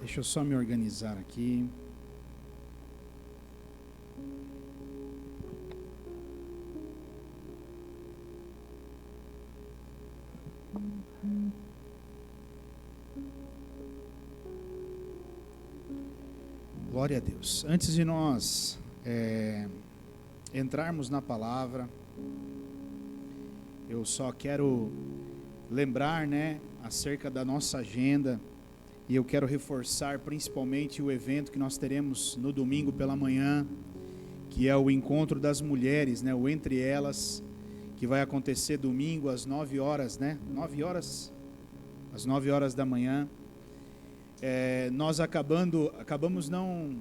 Deixa eu só me organizar aqui. Glória a Deus. Antes de nós entrarmos na palavra, eu só quero lembrar, acerca da nossa agenda, e eu quero reforçar principalmente o evento que nós teremos no domingo pela manhã, que é o Encontro das Mulheres, o Entre Elas, que vai acontecer domingo às 9 horas, 9 horas? Às 9 horas da manhã. Nós acabamos não...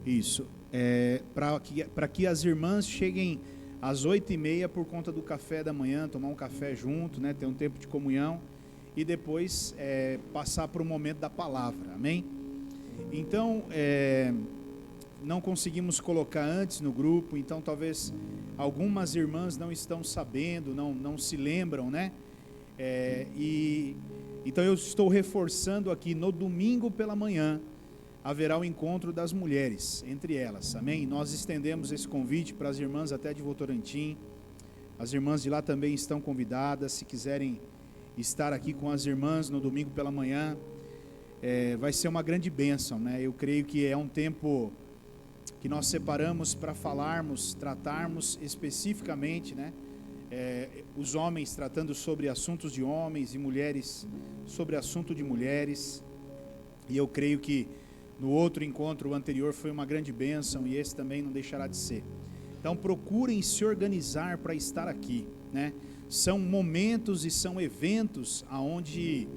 Isso. Para que as irmãs cheguem às 8h30 por conta do café da manhã, tomar um café junto, ter um tempo de comunhão e depois passar para o momento da palavra, amém? Então, não conseguimos colocar antes no grupo, então talvez algumas irmãs não estão sabendo, não se lembram, então eu estou reforçando aqui, no domingo pela manhã, haverá o encontro das mulheres, entre elas, amém? Nós estendemos esse convite para as irmãs até de Votorantim, as irmãs de lá também estão convidadas, se quiserem estar aqui com as irmãs no domingo pela manhã, vai ser uma grande bênção, eu creio que é um tempo que nós separamos para falarmos, tratarmos especificamente, os homens tratando sobre assuntos de homens e mulheres sobre assunto de mulheres, e eu creio que no outro encontro, o anterior, foi uma grande bênção e esse também não deixará de ser. Então procurem se organizar para estar aqui, São momentos e são eventos onde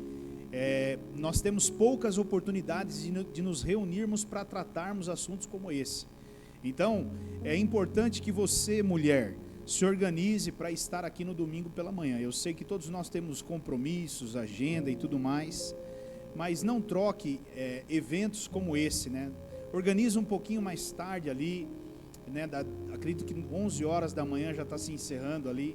nós temos poucas oportunidades de nos reunirmos para tratarmos assuntos como esse. Então é importante que você, mulher, se organize para estar aqui no domingo pela manhã. Eu sei que todos nós temos compromissos, agenda e tudo mais, mas não troque eventos como esse, Organize um pouquinho mais tarde ali, acredito que 11 horas da manhã já está se encerrando ali.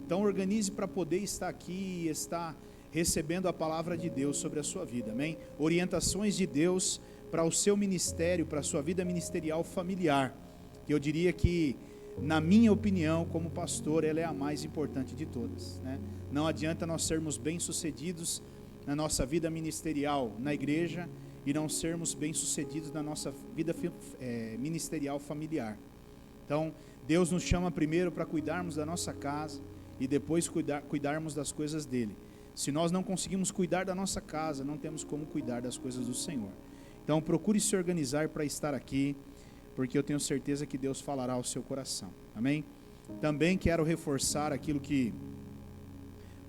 Então organize para poder estar aqui e estar recebendo a palavra de Deus sobre a sua vida, amém? Orientações de Deus para o seu ministério, para a sua vida ministerial familiar, que eu diria que, na minha opinião, como pastor, ela é a mais importante de todas, Não adianta nós sermos bem-sucedidos na nossa vida ministerial na igreja e não sermos bem-sucedidos na nossa vida ministerial familiar. Então, Deus nos chama primeiro para cuidarmos da nossa casa e depois cuidarmos das coisas dele. Se nós não conseguimos cuidar da nossa casa, não temos como cuidar das coisas do Senhor. Então, procure se organizar para estar aqui, porque eu tenho certeza que Deus falará ao seu coração, amém? Também quero reforçar aquilo que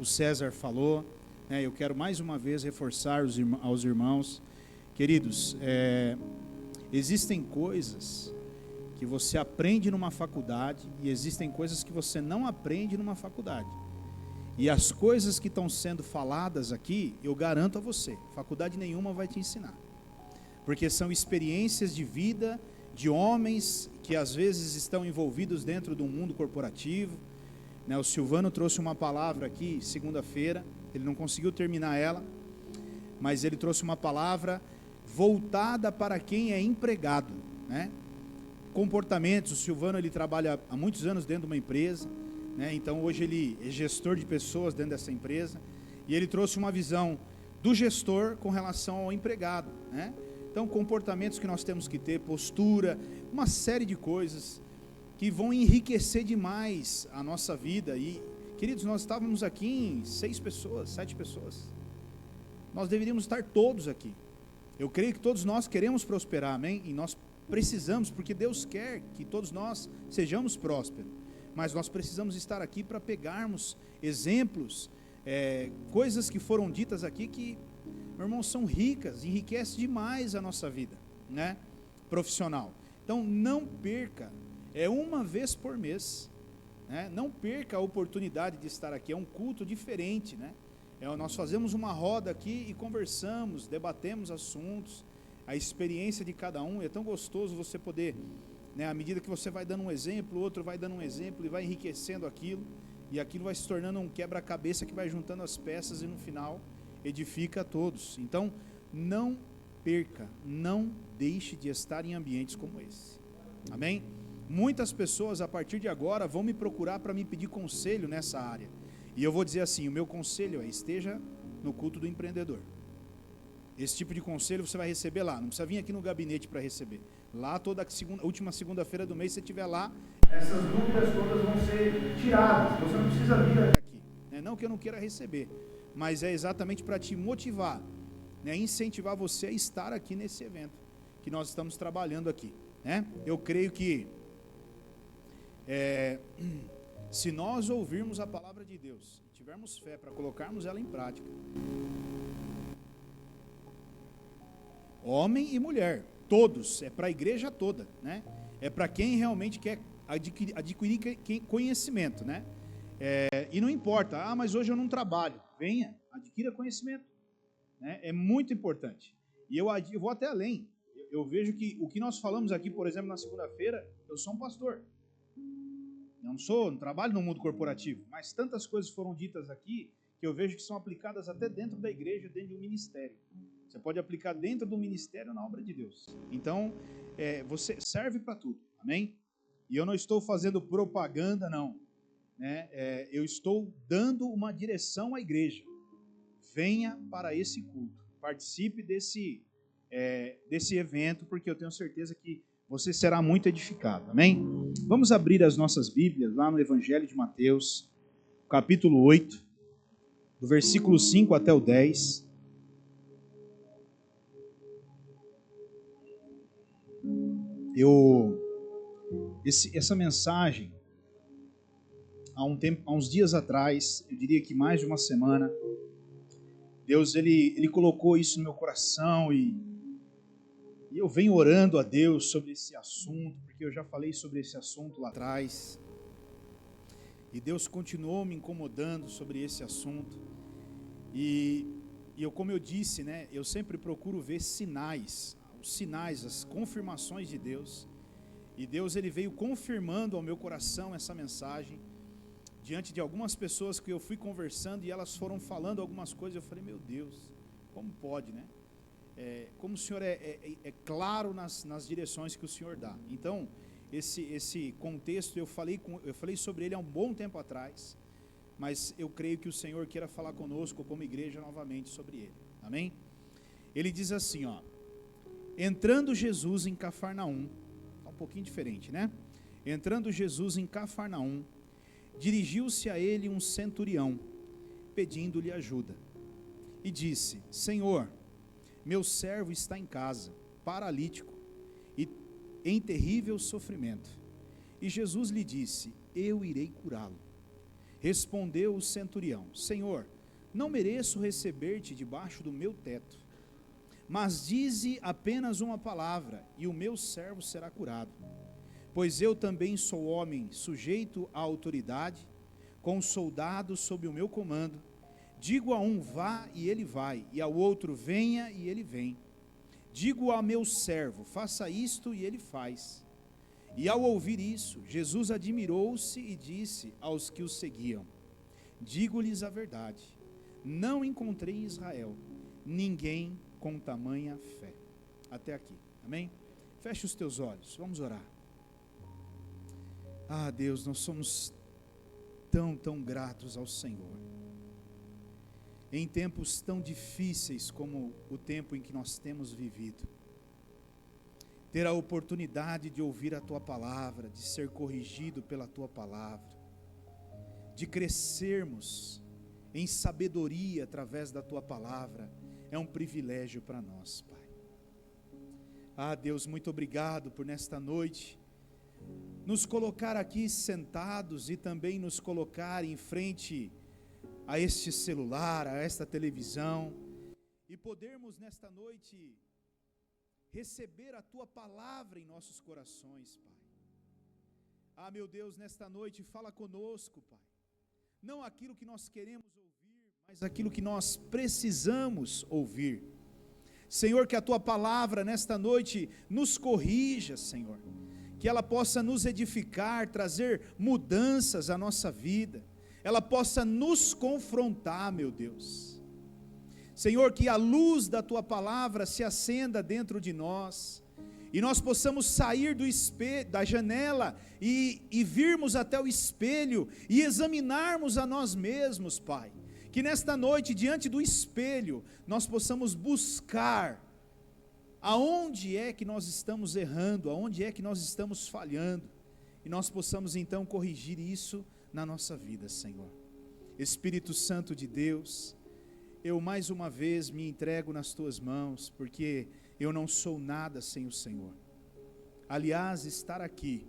o César falou, eu quero mais uma vez reforçar aos irmãos, queridos, existem coisas que você aprende numa faculdade e existem coisas que você não aprende numa faculdade. E as coisas que estão sendo faladas aqui, eu garanto a você, faculdade nenhuma vai te ensinar. Porque são experiências de vida de homens que às vezes estão envolvidos dentro do mundo corporativo. O Silvano trouxe uma palavra aqui, segunda-feira, ele não conseguiu terminar ela, mas ele trouxe uma palavra voltada para quem é empregado, Comportamentos, o Silvano ele trabalha há muitos anos dentro de uma empresa, então hoje ele é gestor de pessoas dentro dessa empresa, e ele trouxe uma visão do gestor com relação ao empregado, Então comportamentos que nós temos que ter, postura, uma série de coisas que vão enriquecer demais a nossa vida. E, queridos, nós estávamos aqui em 6 pessoas, 7 pessoas, nós deveríamos estar todos aqui. Eu creio que todos nós queremos prosperar, amém? E nós precisamos, porque Deus quer que todos nós sejamos prósperos, mas nós precisamos estar aqui para pegarmos exemplos, coisas que foram ditas aqui que, meu irmão, são ricas, enriquece demais a nossa vida, profissional. Então não perca, uma vez por mês, não perca a oportunidade de estar aqui, é um culto diferente, nós fazemos uma roda aqui e conversamos, debatemos assuntos, a experiência de cada um, é tão gostoso você poder, à medida que você vai dando um exemplo, o outro vai dando um exemplo e vai enriquecendo aquilo, e aquilo vai se tornando um quebra-cabeça que vai juntando as peças e no final edifica a todos. Então, não perca, não deixe de estar em ambientes como esse. Amém? Muitas pessoas a partir de agora vão me procurar para me pedir conselho nessa área. E eu vou dizer assim, o meu conselho é: esteja no culto do empreendedor. Esse tipo de conselho você vai receber lá, não precisa vir aqui no gabinete para receber. Lá toda última segunda-feira do mês, se você estiver lá, essas dúvidas todas vão ser tiradas. Você não precisa vir aqui, né? Não que eu não queira receber, mas é exatamente para te motivar, né? Incentivar você a estar aqui nesse evento que nós estamos trabalhando aqui, né? Eu creio que se nós ouvirmos a palavra de Deus, tivermos fé para colocarmos ela em prática, homem e mulher, todos, é para a igreja toda, né? É para quem realmente quer adquirir conhecimento, né? E não importa, mas hoje eu não trabalho, venha, adquira conhecimento, né? É muito importante. E eu vou até além. Eu vejo que o que nós falamos aqui, por exemplo, na segunda-feira, eu sou um pastor. Não trabalho no mundo corporativo, mas tantas coisas foram ditas aqui que eu vejo que são aplicadas até dentro da igreja, dentro de um ministério. Você pode aplicar dentro do ministério na obra de Deus. Então, você serve para tudo, amém? E eu não estou fazendo propaganda, não, né? Eu estou dando uma direção à igreja. Venha para esse culto, participe desse evento, porque eu tenho certeza que você será muito edificado, amém? Vamos abrir as nossas Bíblias lá no Evangelho de Mateus, capítulo 8, do versículo 5 até o 10. Essa mensagem, há uns dias atrás, eu diria que mais de uma semana, Deus ele colocou isso no meu coração e eu venho orando a Deus sobre esse assunto, porque eu já falei sobre esse assunto lá atrás, e Deus continuou me incomodando sobre esse assunto, e como eu disse, né, eu sempre procuro ver sinais, as confirmações de Deus, e Deus ele veio confirmando ao meu coração essa mensagem, diante de algumas pessoas que eu fui conversando, e elas foram falando algumas coisas, eu falei, meu Deus, como pode, né? Como o Senhor é claro nas direções que o Senhor dá. Então, esse contexto, eu falei sobre ele há um bom tempo atrás, mas eu creio que o Senhor queira falar conosco como igreja novamente sobre ele, amém? Ele diz assim, ó: entrando Jesus em Cafarnaum, tá um pouquinho diferente, né? Entrando Jesus em Cafarnaum, dirigiu-se a ele um centurião, pedindo-lhe ajuda, e disse: Senhor, meu servo está em casa, paralítico, e em terrível sofrimento. E Jesus lhe disse: eu irei curá-lo. Respondeu o centurião: Senhor, não mereço receber-te debaixo do meu teto, mas dize apenas uma palavra, e o meu servo será curado. Pois eu também sou homem sujeito à autoridade, com soldados sob o meu comando. Digo a um, vá, e ele vai, e ao outro, venha, e ele vem. Digo a meu servo, faça isto, e ele faz. E ao ouvir isso, Jesus admirou-se e disse aos que o seguiam: digo-lhes a verdade, não encontrei em Israel ninguém com tamanha fé. Até aqui, amém? Feche os teus olhos, vamos orar. Ah, Deus, nós somos tão gratos ao Senhor. Em tempos tão difíceis como o tempo em que nós temos vivido, ter a oportunidade de ouvir a Tua palavra, de ser corrigido pela Tua palavra, de crescermos em sabedoria através da Tua palavra, é um privilégio para nós, Pai. Ah, Deus, muito obrigado por nesta noite nos colocar aqui sentados e também nos colocar em frente a este celular, a esta televisão, e podermos nesta noite receber a Tua palavra em nossos corações, Pai. Ah, meu Deus, nesta noite fala conosco, Pai, não aquilo que nós queremos ouvir, mas aquilo que nós precisamos ouvir. Senhor, que a Tua palavra nesta noite nos corrija, Senhor, que ela possa nos edificar, trazer mudanças à nossa vida, ela possa nos confrontar, meu Deus. Senhor, que a luz da Tua palavra se acenda dentro de nós, e nós possamos sair do espelho, da janela, e virmos até o espelho, e examinarmos a nós mesmos, Pai. Que nesta noite, diante do espelho, nós possamos buscar aonde é que nós estamos errando, aonde é que nós estamos falhando, e nós possamos então corrigir isso na nossa vida, Senhor. Espírito Santo de Deus, eu mais uma vez me entrego nas Tuas mãos, porque eu não sou nada sem o Senhor. Aliás, estar aqui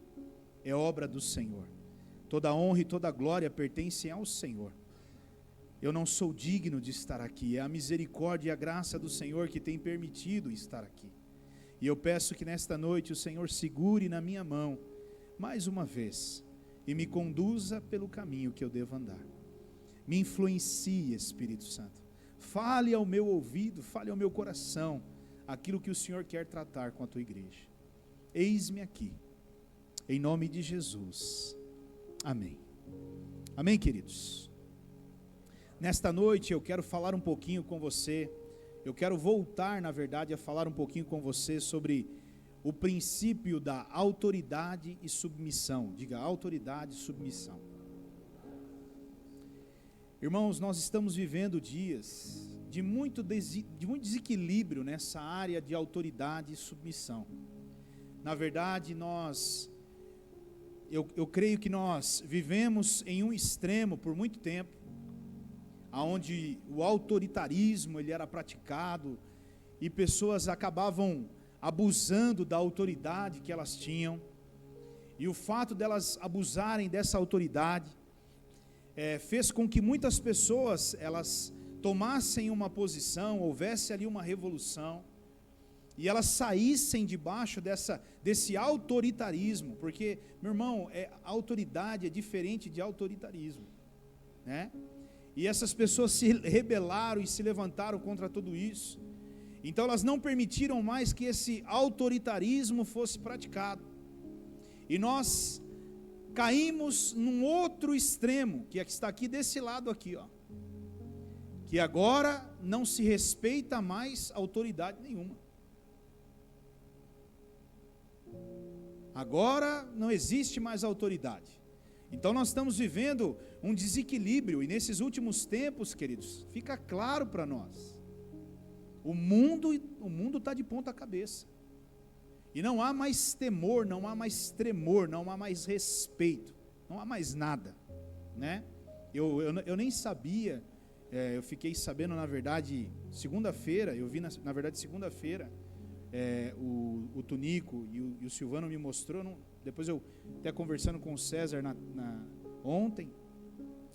é obra do Senhor. Toda honra e toda glória pertencem ao Senhor. Eu não sou digno de estar aqui, é a misericórdia e a graça do Senhor que tem permitido estar aqui. E eu peço que nesta noite o Senhor segure na minha mão, mais uma vez, e me conduza pelo caminho que eu devo andar. Me influencie, Espírito Santo. Fale ao meu ouvido, fale ao meu coração, aquilo que o Senhor quer tratar com a Tua igreja. Eis-me aqui, em nome de Jesus. Amém. Amém, queridos? Nesta noite eu quero falar um pouquinho com você, eu quero voltar, na verdade, a falar um pouquinho com você sobre o princípio da autoridade e submissão. Diga, autoridade e submissão. Irmãos, nós estamos vivendo dias de muito desequilíbrio nessa área de autoridade e submissão. Na verdade, eu creio que nós vivemos em um extremo por muito tempo, onde o autoritarismo ele era praticado e pessoas acabavam abusando da autoridade que elas tinham, e o fato delas abusarem dessa autoridade fez com que muitas pessoas elas tomassem uma posição, houvesse ali uma revolução, e elas saíssem debaixo desse autoritarismo, porque, meu irmão, autoridade é diferente de autoritarismo, né? E essas pessoas se rebelaram e se levantaram contra tudo isso. Então elas não permitiram mais que esse autoritarismo fosse praticado. E nós caímos num outro extremo, que está aqui desse lado aqui, ó. Que agora não se respeita mais autoridade nenhuma. Agora não existe mais autoridade. Então nós estamos vivendo um desequilíbrio, e nesses últimos tempos, queridos, fica claro para nós, o mundo está de ponta cabeça, e não há mais temor, não há mais tremor, não há mais respeito, não há mais nada, né? Eu nem sabia, eu fiquei sabendo, na verdade, segunda-feira, eu vi na verdade segunda-feira, o Tunico e o Silvano me mostrou, depois eu até conversando com o César ontem,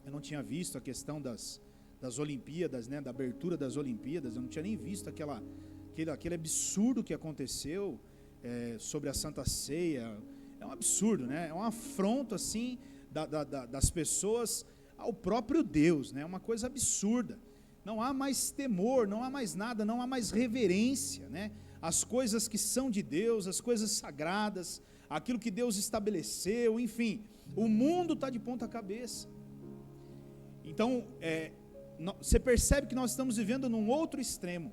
eu não tinha visto a questão das Olimpíadas, né, da abertura das Olimpíadas, eu não tinha nem visto aquele absurdo que aconteceu sobre a Santa Ceia. É um absurdo, né? É um afronto assim das pessoas ao próprio Deus, né? É uma coisa absurda. Não há mais temor, não há mais nada, não há mais reverência, né? As coisas que são de Deus, as coisas sagradas, aquilo que Deus estabeleceu, enfim, o mundo está de ponta cabeça. Então, você percebe que nós estamos vivendo num outro extremo,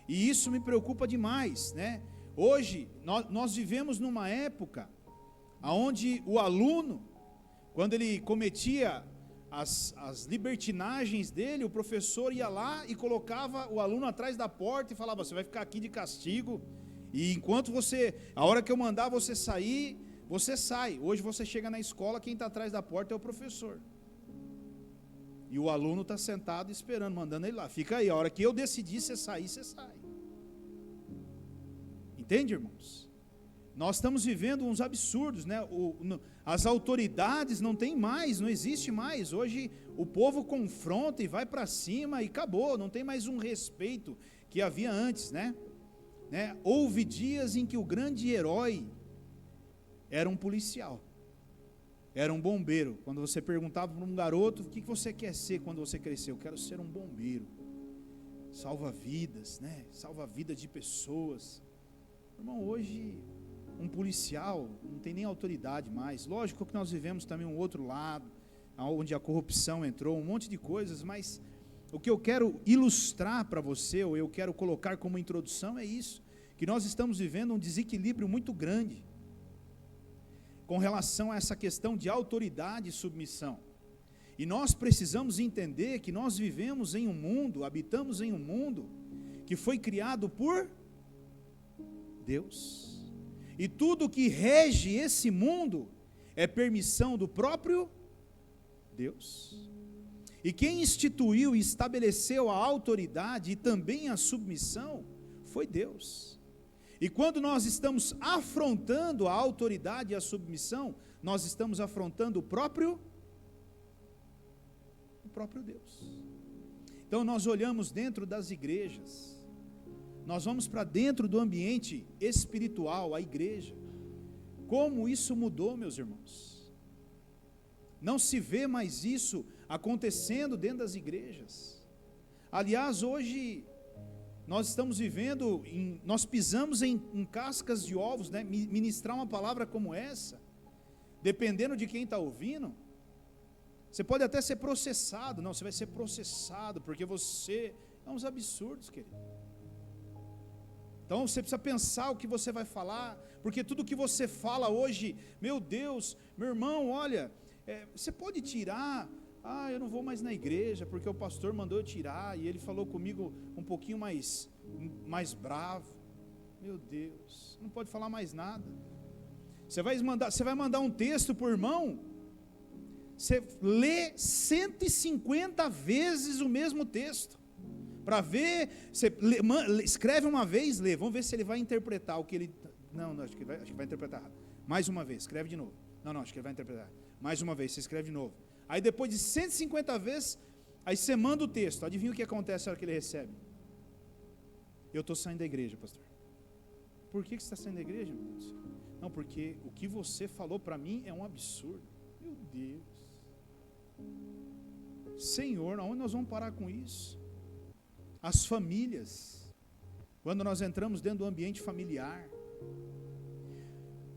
e isso me preocupa demais, né? Hoje, nós vivemos numa época onde o aluno, quando ele cometia as libertinagens dele, o professor ia lá e colocava o aluno atrás da porta e falava: você vai ficar aqui de castigo, e enquanto a hora que eu mandar você sair, você sai. Hoje você chega na escola, quem está atrás da porta é o professor, e o aluno está sentado esperando, mandando ele lá: fica aí, a hora que eu decidir você sair, você sai. Entende, irmãos? Nós estamos vivendo uns absurdos, né? As autoridades não tem mais, não existe mais. Hoje o povo confronta e vai para cima e acabou, não tem mais um respeito que havia antes, né? Houve dias em que o grande herói era um policial, era um bombeiro. Quando você perguntava para um garoto: o que você quer ser quando você crescer? Eu quero ser um bombeiro, salva vidas, né? Salva a vida de pessoas. Irmão, hoje um policial não tem nem autoridade mais. Lógico que nós vivemos também um outro lado, onde a corrupção entrou, um monte de coisas, mas o que eu quero ilustrar para você, ou eu quero colocar como introdução, é isso, que nós estamos vivendo um desequilíbrio muito grande com relação a essa questão de autoridade e submissão. E nós precisamos entender que nós vivemos em um mundo, habitamos em um mundo que foi criado por Deus. E tudo que rege esse mundo é permissão do próprio Deus. E quem instituiu e estabeleceu a autoridade e também a submissão foi Deus. E quando nós estamos afrontando a autoridade e a submissão, nós estamos afrontando o próprio Deus. Então nós olhamos dentro das igrejas, nós vamos para dentro do ambiente espiritual, a igreja. Como isso mudou, meus irmãos? Não se vê mais isso acontecendo dentro das igrejas. Aliás, hoje nós estamos vivendo, nós pisamos em cascas de ovos, né? Ministrar uma palavra como essa, dependendo de quem está ouvindo, você pode até ser processado. Não, você vai ser processado, porque você, é uns absurdos, querido. Então você precisa pensar o que você vai falar, porque tudo que você fala hoje, meu Deus, meu irmão, olha, você pode tirar, eu não vou mais na igreja, porque o pastor mandou eu tirar, e ele falou comigo um pouquinho mais bravo. Meu Deus, não pode falar mais nada. Você vai mandar um texto para o irmão, você lê 150 vezes o mesmo texto, para ver, você escreve uma vez, lê, vamos ver se ele vai interpretar o que ele, não, acho que vai interpretar errado, mais uma vez, escreve de novo, não, acho que ele vai interpretar, mais uma vez, você escreve de novo, aí depois de 150 vezes, aí você manda o texto, adivinha o que acontece na hora que ele recebe? Eu estou saindo da igreja, pastor. Por que você está saindo da igreja, meu Deus? Não, porque o que você falou para mim é um absurdo. Meu Deus, Senhor, aonde nós vamos parar com isso? As famílias, quando nós entramos dentro do ambiente familiar,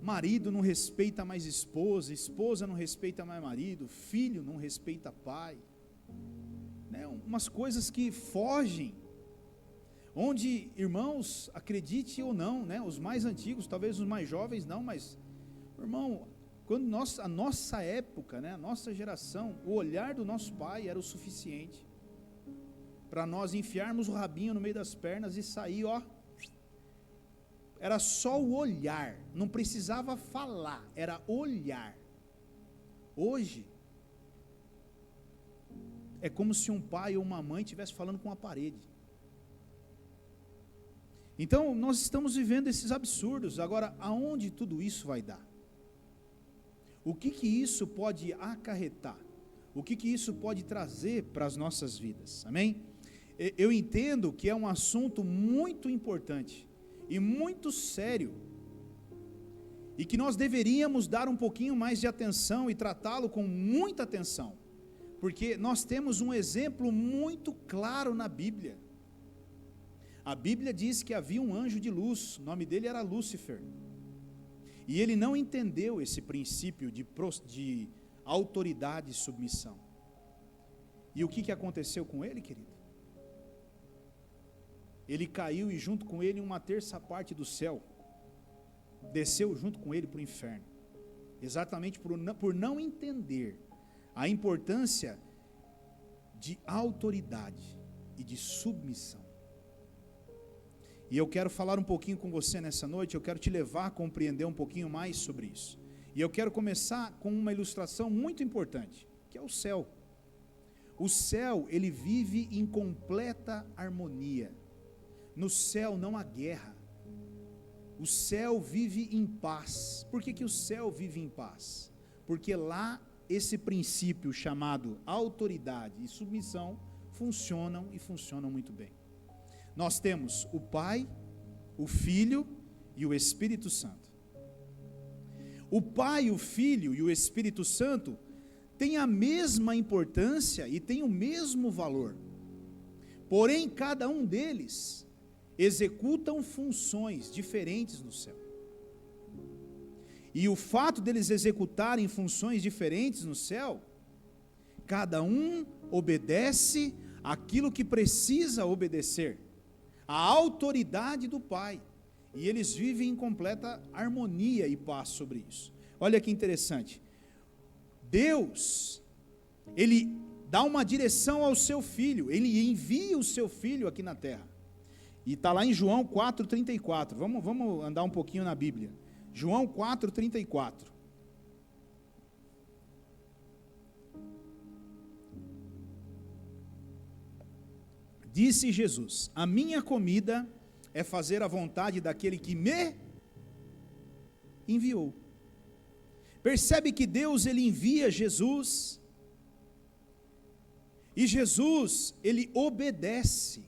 marido não respeita mais esposa, esposa não respeita mais marido, filho não respeita pai, né? Umas coisas que fogem, onde, irmãos, acredite ou não, né? Os mais antigos, talvez os mais jovens não, mas, irmão, quando a nossa época, né, a nossa geração, o olhar do nosso pai era o suficiente para nós enfiarmos o rabinho no meio das pernas e sair, era só o olhar, não precisava falar, era olhar. Hoje, é como se um pai ou uma mãe estivesse falando com a parede. Então, nós estamos vivendo esses absurdos. Agora, aonde tudo isso vai dar? O que isso pode acarretar? O que isso pode trazer para as nossas vidas? Amém? Eu entendo que é um assunto muito importante e muito sério, e que nós deveríamos dar um pouquinho mais de atenção e tratá-lo com muita atenção, porque nós temos um exemplo muito claro na Bíblia. A Bíblia diz que havia um anjo de luz, o nome dele era Lúcifer, e ele não entendeu esse princípio de autoridade e submissão. E o que aconteceu com ele, querido? Ele caiu, e junto com ele uma terça parte do céu desceu junto com ele para o inferno, exatamente por não entender a importância de autoridade e de submissão. E eu quero falar um pouquinho com você nessa noite, eu quero te levar a compreender um pouquinho mais sobre isso. E eu quero começar com uma ilustração muito importante, que é o céu. O céu, ele vive em completa harmonia. No céu não há guerra. O céu vive em paz. Por que o céu vive em paz? Porque lá esse princípio chamado autoridade e submissão funcionam e funcionam muito bem. Nós temos o Pai, o Filho e o Espírito Santo. O Pai, o Filho e o Espírito Santo têm a mesma importância e têm o mesmo valor. Porém, cada um deles executam funções diferentes no céu. E o fato deles executarem funções diferentes no céu, cada um obedece aquilo que precisa obedecer, a autoridade do Pai. E eles vivem em completa harmonia e paz sobre isso. Olha que interessante. Deus, Ele dá uma direção ao seu Filho, Ele envia o seu Filho aqui na terra. E está lá em João 4,34. Vamos andar um pouquinho na Bíblia. João 4,34. Disse Jesus: a minha comida é fazer a vontade daquele que me enviou. Percebe que Deus, Ele envia Jesus, e Jesus, Ele obedece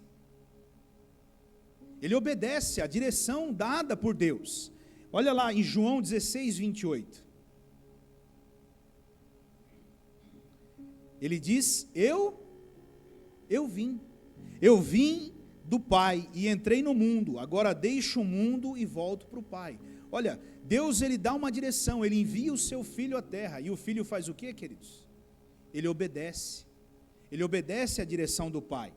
à direção dada por Deus. Olha lá em João 16, 28. Ele diz: eu vim do Pai e entrei no mundo, agora deixo o mundo e volto para o Pai. Olha, Deus, Ele dá uma direção, Ele envia o seu Filho à terra, e o Filho faz o quê, queridos? Ele obedece à direção do Pai.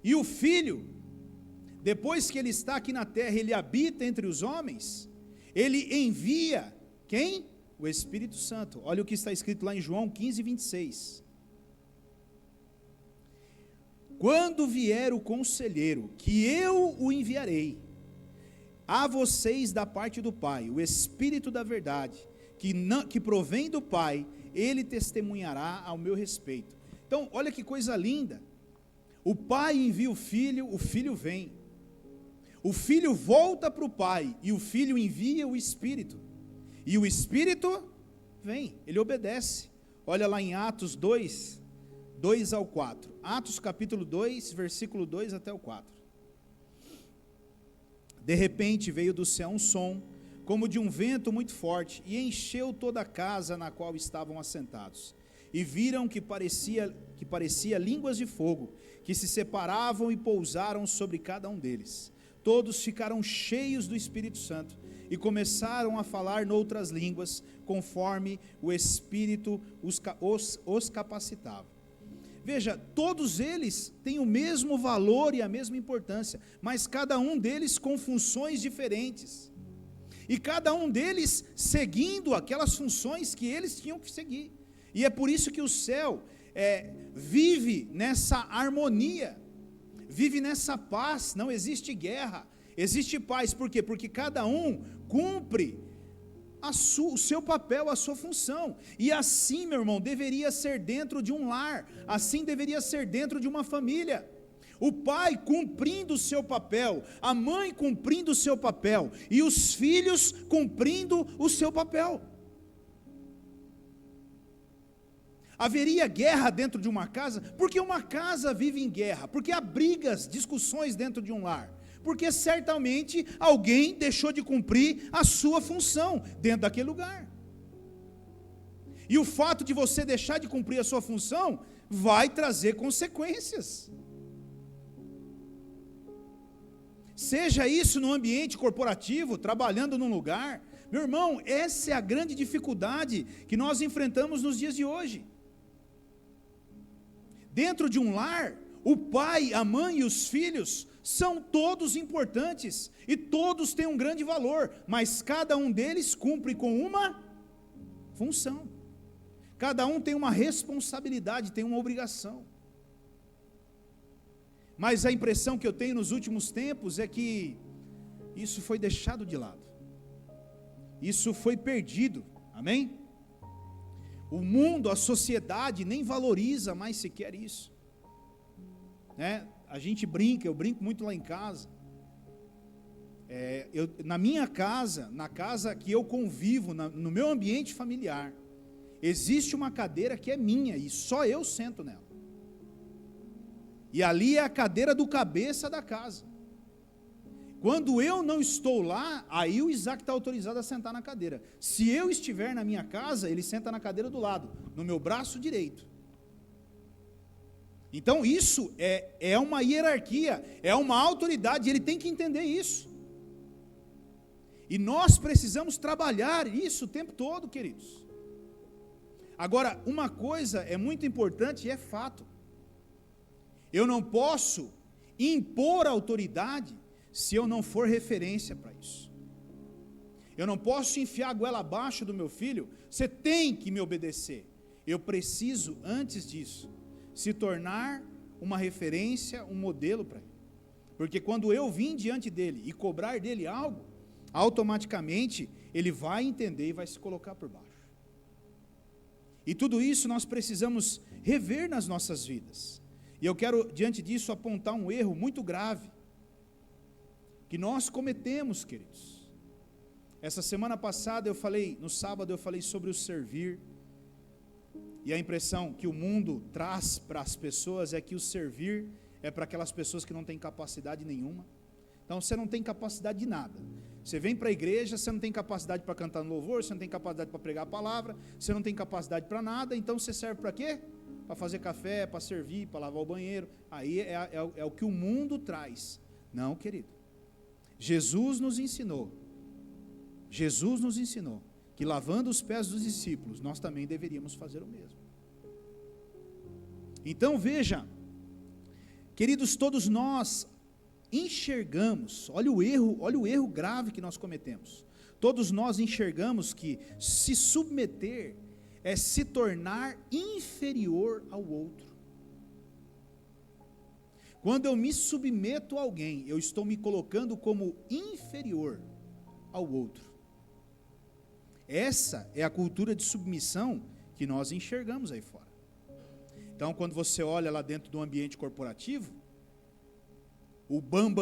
E o Filho, depois que Ele está aqui na terra, Ele habita entre os homens, Ele envia, quem? O Espírito Santo. Olha o que está escrito lá em João 15, 26. Quando vier o Conselheiro, que eu o enviarei a vocês da parte do Pai, o Espírito da verdade, que provém do Pai, Ele testemunhará ao meu respeito. Então, olha que coisa linda. O Pai envia o Filho vem. O Filho volta para o Pai, e o Filho envia o Espírito. E o Espírito vem, Ele obedece. Olha lá em Atos 2 ao 4. Atos capítulo 2, versículo 2 até o 4. De repente veio do céu um som, como de um vento muito forte, e encheu toda a casa na qual estavam assentados. E viram que parecia línguas de fogo, que se separavam e pousaram sobre cada um deles. Todos ficaram cheios do Espírito Santo, e começaram a falar noutras línguas, conforme o Espírito os capacitava. Veja, todos eles têm o mesmo valor e a mesma importância, mas cada um deles com funções diferentes, e cada um deles seguindo aquelas funções que eles tinham que seguir. E é por isso que o céu vive nessa harmonia, vive nessa paz, não existe guerra, existe paz. Por quê? Porque cada um cumpre o seu papel, a sua função. E assim, meu irmão, deveria ser dentro de um lar, assim deveria ser dentro de uma família. O pai cumprindo o seu papel, a mãe cumprindo o seu papel, e os filhos cumprindo o seu papel. Haveria guerra dentro de uma casa? Porque uma casa vive em guerra, porque há brigas, discussões dentro de um lar, porque certamente alguém deixou de cumprir a sua função dentro daquele lugar. E o fato de você deixar de cumprir a sua função vai trazer consequências. Seja isso no ambiente corporativo, trabalhando num lugar. Meu irmão, essa é a grande dificuldade que nós enfrentamos nos dias de hoje. Dentro de um lar, o pai, a mãe e os filhos são todos importantes, e todos têm um grande valor, mas cada um deles cumpre com uma função, cada um tem uma responsabilidade, tem uma obrigação. Mas a impressão que eu tenho nos últimos tempos é que isso foi deixado de lado, isso foi perdido, amém? O mundo, a sociedade nem valoriza mais sequer isso, né? A gente brinca, eu brinco muito lá em casa. Na minha casa, na casa que eu convivo, no meu ambiente familiar, existe uma cadeira que é minha e só eu sento nela. E ali é a cadeira do cabeça da casa. Quando eu não estou lá, aí o Isaac está autorizado a sentar na cadeira. Se eu estiver na minha casa, ele senta na cadeira do lado, no meu braço direito. Então isso é uma hierarquia, é uma autoridade, ele tem que entender isso. E nós precisamos trabalhar isso o tempo todo, queridos. Agora, uma coisa é muito importante e é fato. Eu não posso impor autoridade se eu não for referência para isso. Eu não posso enfiar a goela abaixo do meu filho, você tem que me obedecer. Eu preciso, antes disso, se tornar uma referência, um modelo para ele. Porque quando eu vim diante dele e cobrar dele algo, automaticamente ele vai entender e vai se colocar por baixo. E tudo isso nós precisamos rever nas nossas vidas. E eu quero, diante disso, apontar um erro muito grave que nós cometemos, queridos. Essa semana passada no sábado eu falei sobre o servir, e a impressão que o mundo traz para as pessoas é que o servir é para aquelas pessoas que não têm capacidade nenhuma. Então você não tem capacidade de nada. Você vem para a igreja, você não tem capacidade para cantar no louvor, você não tem capacidade para pregar a palavra, você não tem capacidade para nada, então você serve para quê? Para fazer café, para servir, para lavar o banheiro. Aí é o que o mundo traz. Não, querido. Jesus nos ensinou que lavando os pés dos discípulos, nós também deveríamos fazer o mesmo. Então veja, queridos, todos nós enxergamos, olha o erro grave que nós cometemos. Todos nós enxergamos que se submeter é se tornar inferior ao outro. Quando eu me submeto a alguém, eu estou me colocando como inferior ao outro. Essa é a cultura de submissão que nós enxergamos aí fora. Então, quando você olha lá dentro do ambiente corporativo, o bam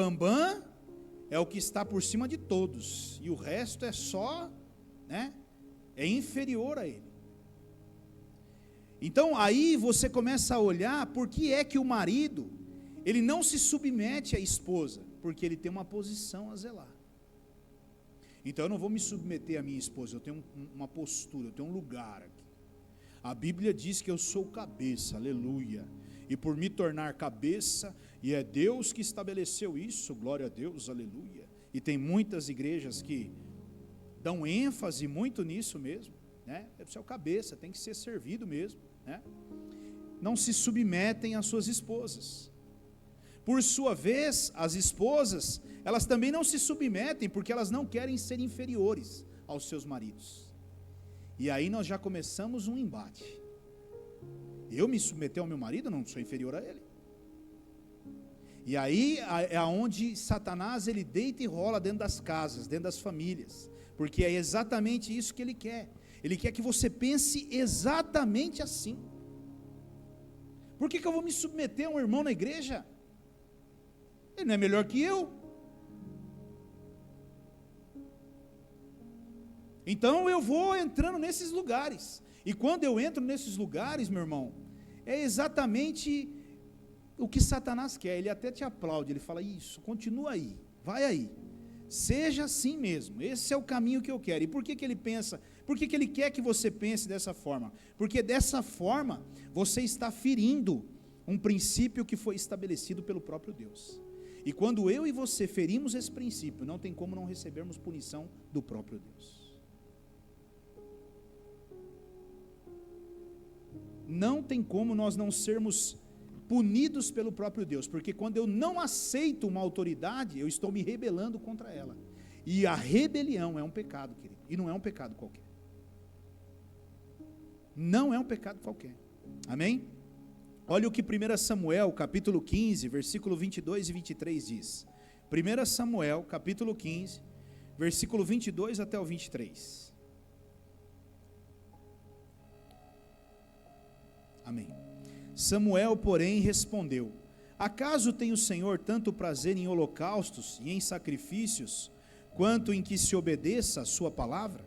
é o que está por cima de todos, e o resto é só, é inferior a ele. Então, aí você começa a olhar por que é que o marido, ele não se submete à esposa, porque ele tem uma posição a zelar. Então eu não vou me submeter à minha esposa, eu tenho uma postura, eu tenho um lugar aqui. A Bíblia diz que eu sou cabeça, aleluia, e por me tornar cabeça, e é Deus que estabeleceu isso, glória a Deus, aleluia. E tem muitas igrejas que dão ênfase muito nisso mesmo, Você é o cabeça, tem que ser servido mesmo, Não se submetem às suas esposas. Por sua vez, as esposas, elas também não se submetem, porque elas não querem ser inferiores aos seus maridos. E aí nós já começamos um embate. Eu me submeter ao meu marido, não sou inferior a ele. E aí é onde Satanás, ele deita e rola dentro das casas, dentro das famílias, porque é exatamente isso que ele quer. Ele quer que você pense exatamente assim. Por que eu vou me submeter a um irmão na igreja? Ele não é melhor que eu. Então eu vou entrando nesses lugares. E quando eu entro nesses lugares, meu irmão, é exatamente o que Satanás quer. Ele até te aplaude, ele fala, isso, continua aí, vai aí. Seja assim mesmo, esse é o caminho que eu quero. E por que ele pensa, por que ele quer que você pense dessa forma? Porque dessa forma, você está ferindo um princípio que foi estabelecido pelo próprio Deus. E quando eu e você ferimos esse princípio, não tem como não recebermos punição do próprio Deus. Não tem como nós não sermos punidos pelo próprio Deus, porque quando eu não aceito uma autoridade, eu estou me rebelando contra ela. E a rebelião é um pecado, querido, e não é um pecado qualquer. Não é um pecado qualquer. Amém? Olha o que 1 Samuel, capítulo 15, versículo 22 e 23 diz. 1 Samuel, capítulo 15, versículo 22 até o 23. Amém. Samuel, porém, respondeu: acaso tem o Senhor tanto prazer em holocaustos e em sacrifícios, quanto em que se obedeça a sua palavra?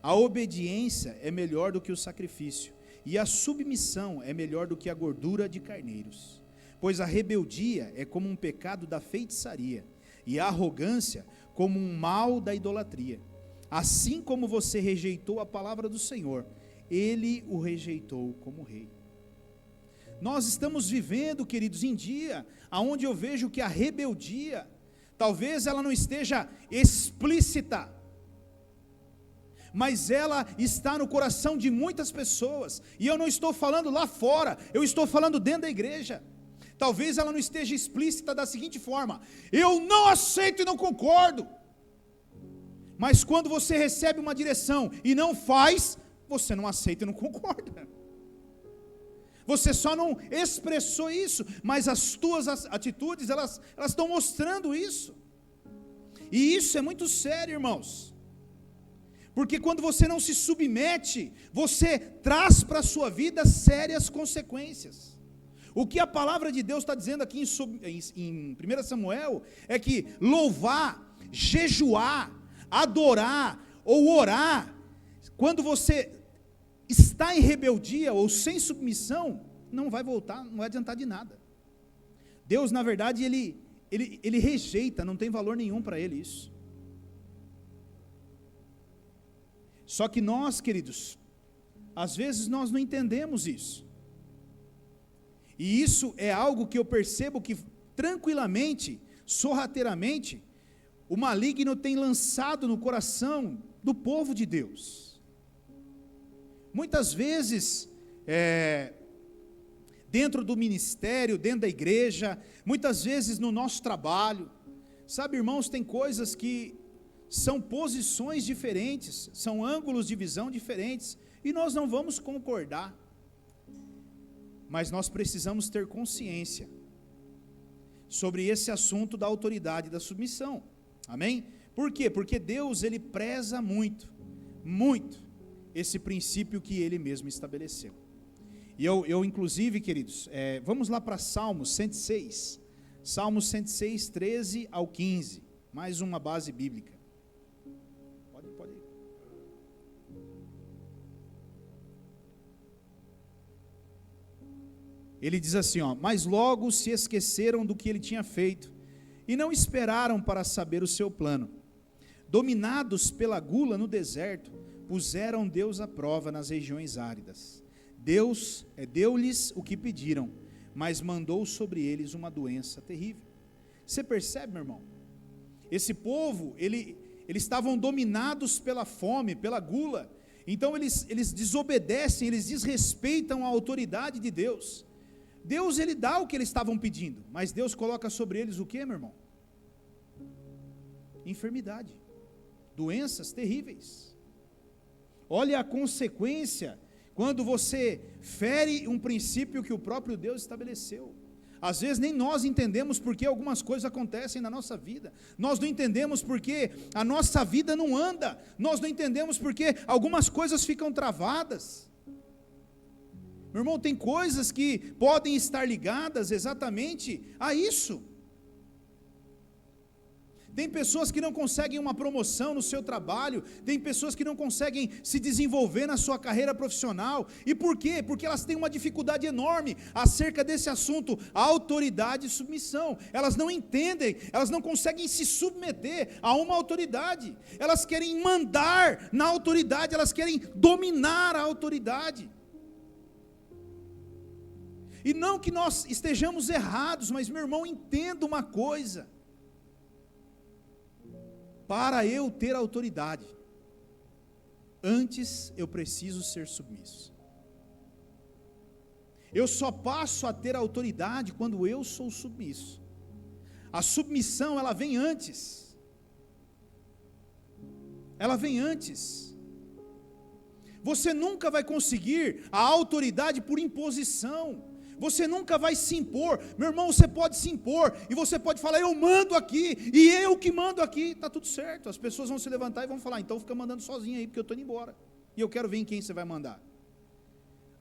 A obediência é melhor do que o sacrifício, e a submissão é melhor do que a gordura de carneiros. Pois a rebeldia é como um pecado da feitiçaria, e a arrogância como um mal da idolatria. Assim como você rejeitou a palavra do Senhor, ele o rejeitou como rei. Nós estamos vivendo, queridos, em dia onde eu vejo que a rebeldia, talvez ela não esteja explícita, mas ela está no coração de muitas pessoas, e eu não estou falando lá fora, eu estou falando dentro da igreja. Talvez ela não esteja explícita da seguinte forma: eu não aceito e não concordo. Mas quando você recebe uma direção e não faz, você não aceita e não concorda. Você só não expressou isso, mas as tuas atitudes, elas estão mostrando isso. E isso é muito sério, irmãos. Porque quando você não se submete, você traz para a sua vida sérias consequências. O que a palavra de Deus está dizendo aqui em 1 Samuel, é que louvar, jejuar, adorar ou orar, quando você está em rebeldia ou sem submissão, não vai voltar, não vai adiantar de nada. Deus, na verdade, ele rejeita, não tem valor nenhum para ele isso. Só que nós, queridos, às vezes nós não entendemos isso. E isso é algo que eu percebo que tranquilamente, sorrateiramente, o maligno tem lançado no coração do povo de Deus. Muitas vezes, dentro do ministério, dentro da igreja, muitas vezes no nosso trabalho, sabe, irmãos, tem coisas que são posições diferentes, são ângulos de visão diferentes, e nós não vamos concordar, mas nós precisamos ter consciência sobre esse assunto da autoridade e da submissão, amém? Por quê? Porque Deus, Ele preza muito, muito, esse princípio que Ele mesmo estabeleceu. E eu inclusive, queridos, vamos lá para Salmos 106, Salmos 106, 13 ao 15, mais uma base bíblica. Pode ir. Ele diz assim, mas logo se esqueceram do que ele tinha feito, e não esperaram para saber o seu plano. Dominados pela gula no deserto, puseram Deus à prova nas regiões áridas. Deus deu-lhes o que pediram, mas mandou sobre eles uma doença terrível. Você percebe, meu irmão? Esse povo, eles estavam dominados pela fome, pela gula. Então eles desobedecem, eles desrespeitam a autoridade de Deus. Deus, Ele dá o que eles estavam pedindo, mas Deus coloca sobre eles o que, meu irmão? Enfermidade, doenças terríveis. Olha a consequência quando você fere um princípio que o próprio Deus estabeleceu. Às vezes nem nós entendemos porque algumas coisas acontecem na nossa vida, nós não entendemos porque a nossa vida não anda, nós não entendemos porque algumas coisas ficam travadas. Meu irmão, tem coisas que podem estar ligadas exatamente a isso. Tem pessoas que não conseguem uma promoção no seu trabalho, tem pessoas que não conseguem se desenvolver na sua carreira profissional. E por quê? Porque elas têm uma dificuldade enorme acerca desse assunto, autoridade e submissão. Elas não entendem, elas não conseguem se submeter a uma autoridade. Elas querem mandar na autoridade, elas querem dominar a autoridade. E não que nós estejamos errados, mas, meu irmão, entenda uma coisa: para eu ter autoridade, antes eu preciso ser submisso. Eu só passo a ter autoridade quando eu sou submisso. A submissão, ela vem antes. Ela vem antes. Você nunca vai conseguir a autoridade por imposição. Você nunca vai se impor. Meu irmão, você pode se impor, e você pode falar, eu mando aqui, e eu que mando aqui, está tudo certo. As pessoas vão se levantar e vão falar, então fica mandando sozinho aí, porque eu estou indo embora, e eu quero ver em quem você vai mandar.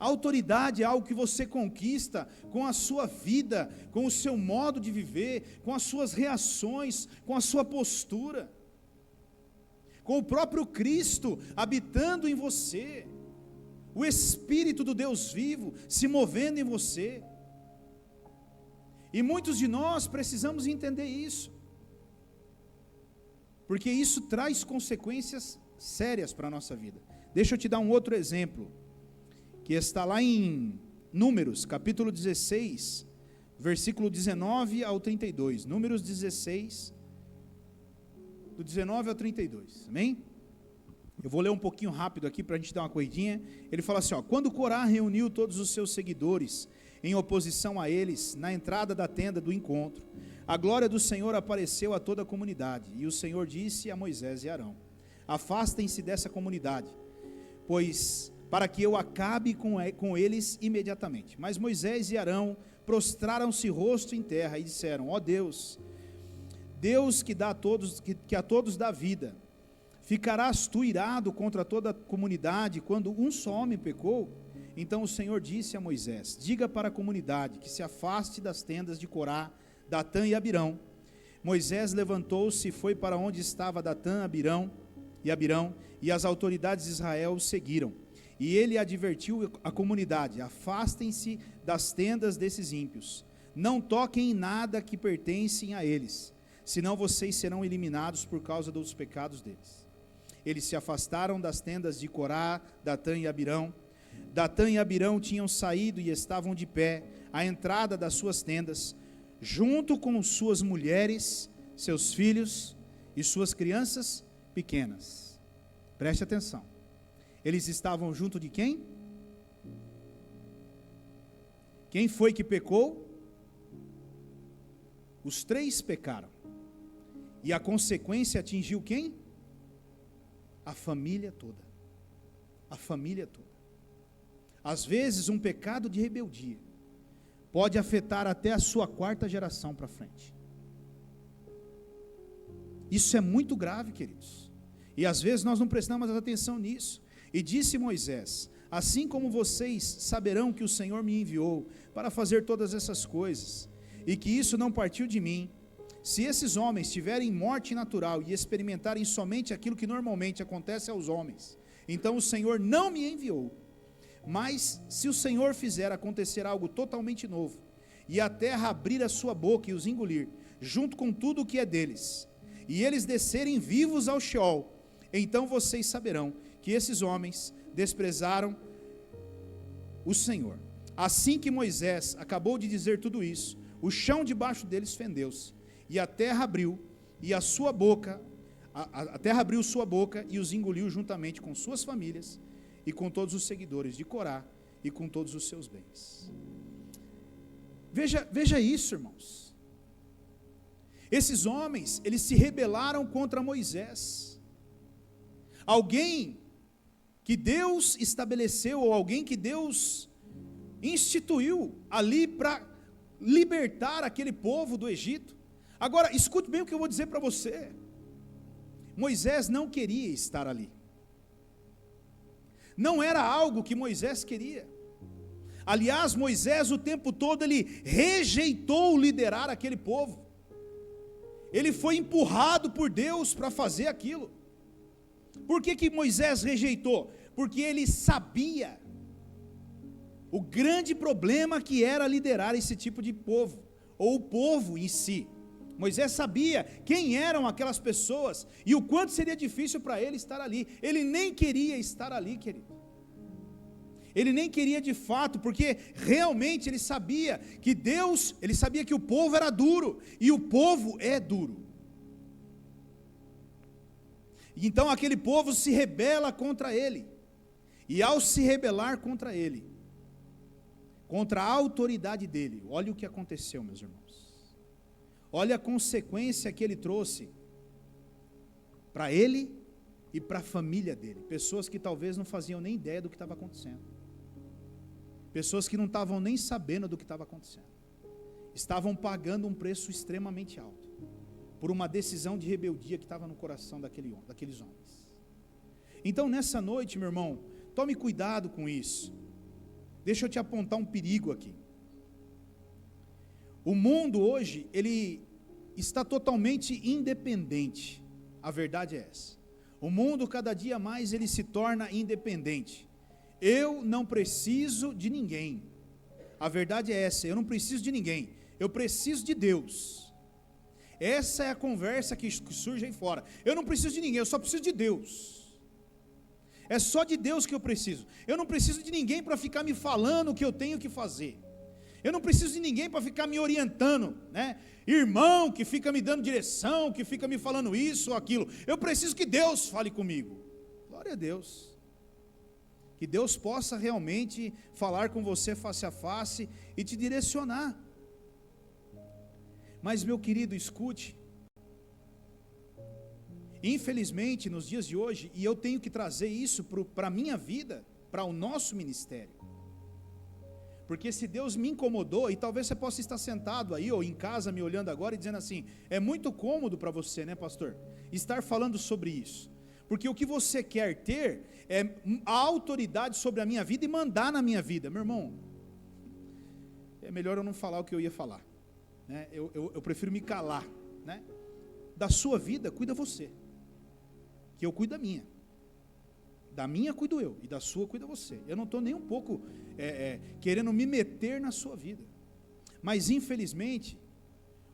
A autoridade é algo que você conquista com a sua vida, com o seu modo de viver, com as suas reações, com a sua postura, com o próprio Cristo habitando em você, o Espírito do Deus vivo se movendo em você. E muitos de nós precisamos entender isso, porque isso traz consequências sérias para a nossa vida. Deixa eu te dar um outro exemplo, que está lá em Números, capítulo 16, versículo 19 ao 32, Números 16, do 19 ao 32, amém? Eu vou ler um pouquinho rápido aqui para a gente dar uma corridinha. Ele fala assim, quando Corá reuniu todos os seus seguidores em oposição a eles, na entrada da tenda do encontro, a glória do Senhor apareceu a toda a comunidade, e o Senhor disse a Moisés e Arão: afastem-se dessa comunidade, pois para que eu acabe com eles imediatamente. Mas Moisés e Arão prostraram-se rosto em terra e disseram: ó Deus, Deus que a todos dá vida, ficarás tu irado contra toda a comunidade quando um só homem pecou? Então o Senhor disse a Moisés: diga para a comunidade que se afaste das tendas de Corá, Datã e Abirão. Moisés levantou-se e foi para onde estava Datã, Abirão, e as autoridades de Israel o seguiram. E ele advertiu a comunidade: afastem-se das tendas desses ímpios, não toquem em nada que pertencem a eles, senão vocês serão eliminados por causa dos pecados deles. Eles se afastaram das tendas de Corá, Datã e Abirão. Datã e Abirão tinham saído e estavam de pé à entrada das suas tendas, junto com suas mulheres, seus filhos e suas crianças pequenas. Preste atenção. Eles estavam junto de quem? Quem foi que pecou? Os três pecaram. E a consequência atingiu quem? A família toda. A família toda. Às vezes, um pecado de rebeldia pode afetar até a sua quarta geração para frente. Isso é muito grave, queridos. E às vezes nós não prestamos atenção nisso. E disse Moisés: assim como vocês saberão que o Senhor me enviou para fazer todas essas coisas, e que isso não partiu de mim, se esses homens tiverem morte natural e experimentarem somente aquilo que normalmente acontece aos homens, então o Senhor não me enviou. Mas se o Senhor fizer acontecer algo totalmente novo, e a terra abrir a sua boca e os engolir, junto com tudo o que é deles, e eles descerem vivos ao Sheol, então vocês saberão que esses homens desprezaram o Senhor. Assim que Moisés acabou de dizer tudo isso, o chão debaixo deles fendeu-se, e a terra abriu, e a terra abriu sua boca e os engoliu juntamente com suas famílias, e com todos os seguidores de Corá, e com todos os seus bens. Veja isso, irmãos. Esses homens, eles se rebelaram contra Moisés. Alguém que Deus estabeleceu, ou alguém que Deus instituiu ali para libertar aquele povo do Egito. Agora, escute bem o que eu vou dizer para você. Moisés não queria estar ali. Não era algo que Moisés queria. Aliás, Moisés o tempo todo ele rejeitou liderar aquele povo. Ele foi empurrado por Deus para fazer aquilo. Por que Moisés rejeitou? Porque ele sabia o grande problema que era liderar esse tipo de povo, ou o povo em si. Moisés sabia quem eram aquelas pessoas e o quanto seria difícil para ele estar ali. Ele nem queria estar ali, querido. Ele nem queria de fato, porque realmente ele sabia que Deus, ele sabia que o povo era duro, e o povo é duro. Então aquele povo se rebela contra ele, e ao se rebelar contra ele, contra a autoridade dele, olha o que aconteceu, meus irmãos. Olha a consequência que ele trouxe para ele e para a família dele. Pessoas que talvez não faziam nem ideia do que estava acontecendo. Pessoas que não estavam nem sabendo do que estava acontecendo. Estavam pagando um preço extremamente alto por uma decisão de rebeldia que estava no coração daqueles homens. Então nessa noite, meu irmão, tome cuidado com isso. Deixa eu te apontar um perigo aqui. O mundo hoje, ele está totalmente independente. A verdade é essa. O mundo cada dia mais ele se torna independente. Eu não preciso de ninguém. A verdade é essa, eu não preciso de ninguém. Eu preciso de Deus. Essa é a conversa que surge aí fora. Eu não preciso de ninguém, eu só preciso de Deus. É só de Deus que eu preciso. Eu não preciso de ninguém para ficar me falando o que eu tenho que fazer. Eu não preciso de ninguém para ficar me orientando, né? Irmão que fica me dando direção, que fica me falando isso ou aquilo. Eu preciso que Deus fale comigo. Glória a Deus. Que Deus possa realmente falar com você face a face e te direcionar. Mas, meu querido, escute. Infelizmente, nos dias de hoje, e eu tenho que trazer isso para a minha vida, para o nosso ministério. Porque se Deus me incomodou, e talvez você possa estar sentado aí, ou em casa me olhando agora e dizendo assim, é muito cômodo para você, né, pastor? Estar falando sobre isso. Porque o que você quer ter é a autoridade sobre a minha vida e mandar na minha vida. Meu irmão, é melhor eu não falar o que eu ia falar, né? Eu prefiro me calar, né? Da sua vida, cuida você, que eu cuido da minha. Da minha cuido eu, e da sua cuida você. Eu não estou nem um pouco querendo me meter na sua vida. Mas infelizmente,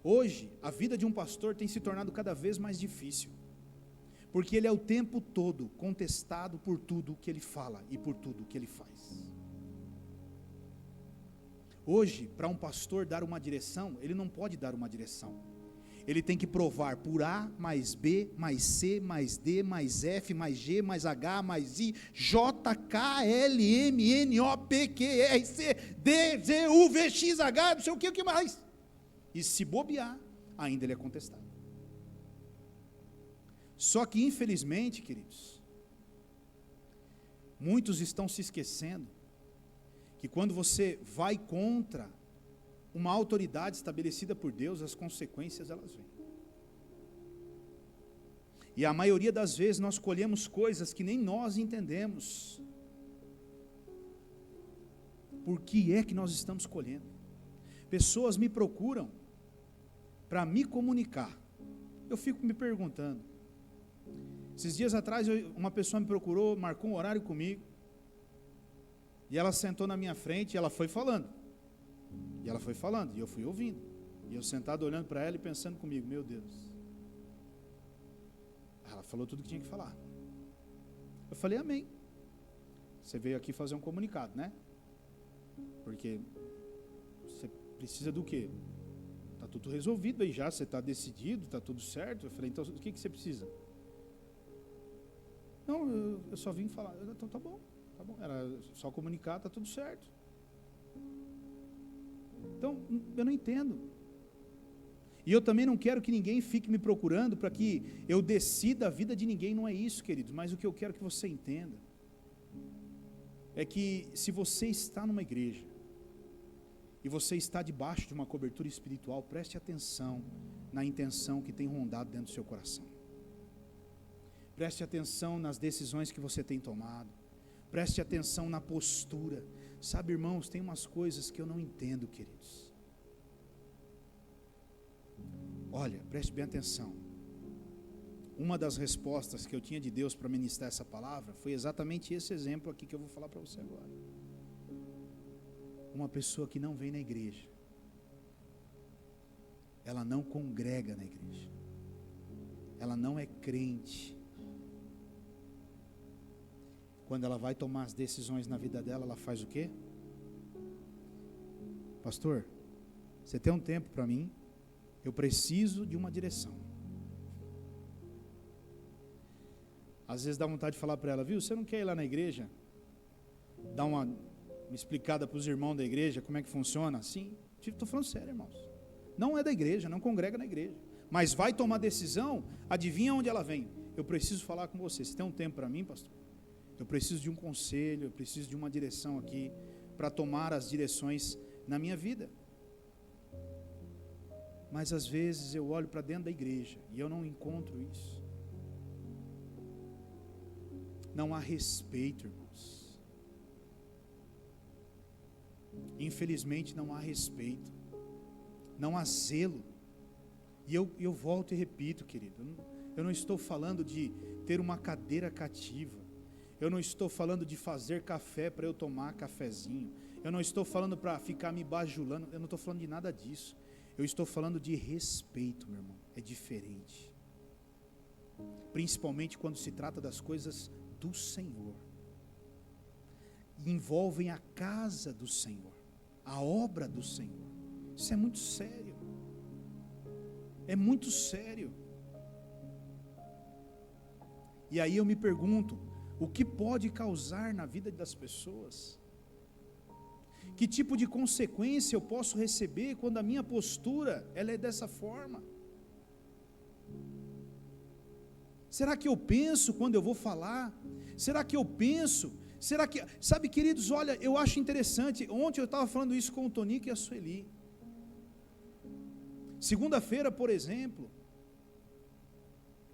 hoje, a vida de um pastor tem se tornado cada vez mais difícil. Porque ele é o tempo todo contestado por tudo que ele fala e por tudo que ele faz. Hoje, para um pastor dar uma direção, ele não pode dar uma direção. Ele tem que provar por A, mais B, mais C, mais D, mais F, mais G, mais H, mais I, J, K, L, M, N, O, P, Q, R, C, D, Z, U, V, X, H, não sei o que mais. E se bobear, ainda ele é contestado. Só que infelizmente, queridos, muitos estão se esquecendo que quando você vai contra uma autoridade estabelecida por Deus, as consequências elas vêm. E a maioria das vezes nós colhemos coisas que nem nós entendemos. Por que é que nós estamos colhendo? Pessoas me procuram para me comunicar. Eu fico me perguntando. Esses dias atrás uma pessoa me procurou, marcou um horário comigo, e ela sentou na minha frente e ela foi falando. E ela foi falando, e eu fui ouvindo. E eu sentado olhando para ela e pensando comigo, meu Deus. Ela falou tudo que tinha que falar. Eu falei, amém. Você veio aqui fazer um comunicado, né? Porque você precisa do quê? Está tudo resolvido aí já, você está decidido, está tudo certo. Eu falei, então o que você precisa? Não, eu só vim falar. Então tá bom. Era só comunicar, está tudo certo. Então, eu não entendo. E eu também não quero que ninguém fique me procurando para que eu decida a vida de ninguém, não é isso, queridos. Mas o que eu quero que você entenda é que se você está numa igreja e você está debaixo de uma cobertura espiritual, preste atenção na intenção que tem rondado dentro do seu coração. Preste atenção nas decisões que você tem tomado. Preste atenção na postura. Sabe, irmãos, tem umas coisas que eu não entendo, queridos. Olha, preste bem atenção. Uma das respostas que eu tinha de Deus para ministrar essa palavra foi exatamente esse exemplo aqui que eu vou falar para você agora. Uma pessoa que não vem na igreja, ela não congrega na igreja, ela não é crente. Quando ela vai tomar as decisões na vida dela, ela faz o quê? Pastor, você tem um tempo para mim? Eu preciso de uma direção. Às vezes dá vontade de falar para ela, viu, você não quer ir lá na igreja? Dar uma explicada para os irmãos da igreja, como é que funciona? Sim, estou falando sério, irmãos. Não é da igreja, não congrega na igreja. Mas vai tomar decisão, adivinha onde ela vem? Eu preciso falar com você, você tem um tempo para mim, pastor? Eu preciso de um conselho, eu preciso de uma direção aqui, para tomar as direções na minha vida. Mas às vezes eu olho para dentro da igreja e eu não encontro isso. Não há respeito, irmãos. Infelizmente não há respeito. Não há zelo. E eu volto e repito, querido, eu não estou falando de ter uma cadeira cativa. Eu não estou falando de fazer café para eu tomar cafezinho. Eu não estou falando para ficar me bajulando. Eu não estou falando de nada disso. Eu estou falando de respeito, meu irmão. É diferente. Principalmente quando se trata das coisas do Senhor. Envolvem a casa do Senhor. A obra do Senhor. Isso é muito sério. É muito sério. E aí eu me pergunto, o que pode causar na vida das pessoas Que tipo de consequência eu posso receber quando a minha postura ela é dessa forma? Será que eu penso quando eu vou falar? Será que eu penso? Será que... Sabe, queridos, olha, eu acho interessante. Ontem eu estava falando isso com o Tonico e a Sueli. Segunda-feira, por exemplo,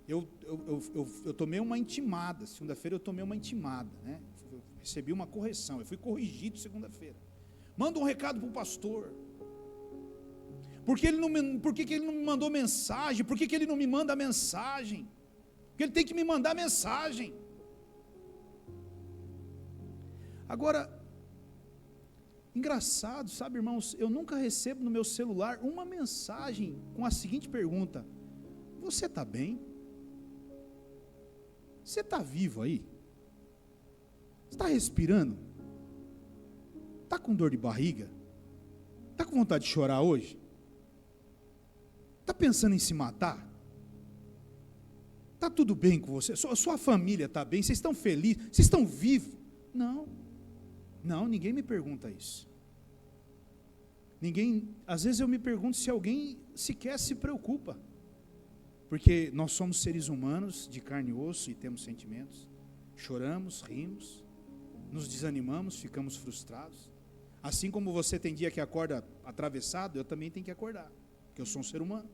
eu tomei uma intimada. Segunda-feira eu tomei uma intimada, né? Eu recebi uma correção. Eu fui corrigido segunda-feira. Manda um recado para o pastor. Por que ele não me mandou mensagem? Por que ele não me manda mensagem? Porque ele tem que me mandar mensagem. Agora, engraçado, sabe, irmãos, eu nunca recebo no meu celular uma mensagem com a seguinte pergunta: você está bem? Você está vivo aí? Está respirando? Está com dor de barriga? Está com vontade de chorar hoje? Está pensando em se matar? Está tudo bem com você? Sua família está bem? Vocês estão felizes? Vocês estão vivos? Não, ninguém me pergunta isso. Às vezes eu me pergunto se alguém sequer se preocupa. Porque nós somos seres humanos de carne e osso e temos sentimentos. Choramos, rimos, nos desanimamos, ficamos frustrados. Assim como você tem dia que acorda atravessado, eu também tenho que acordar, porque eu sou um ser humano.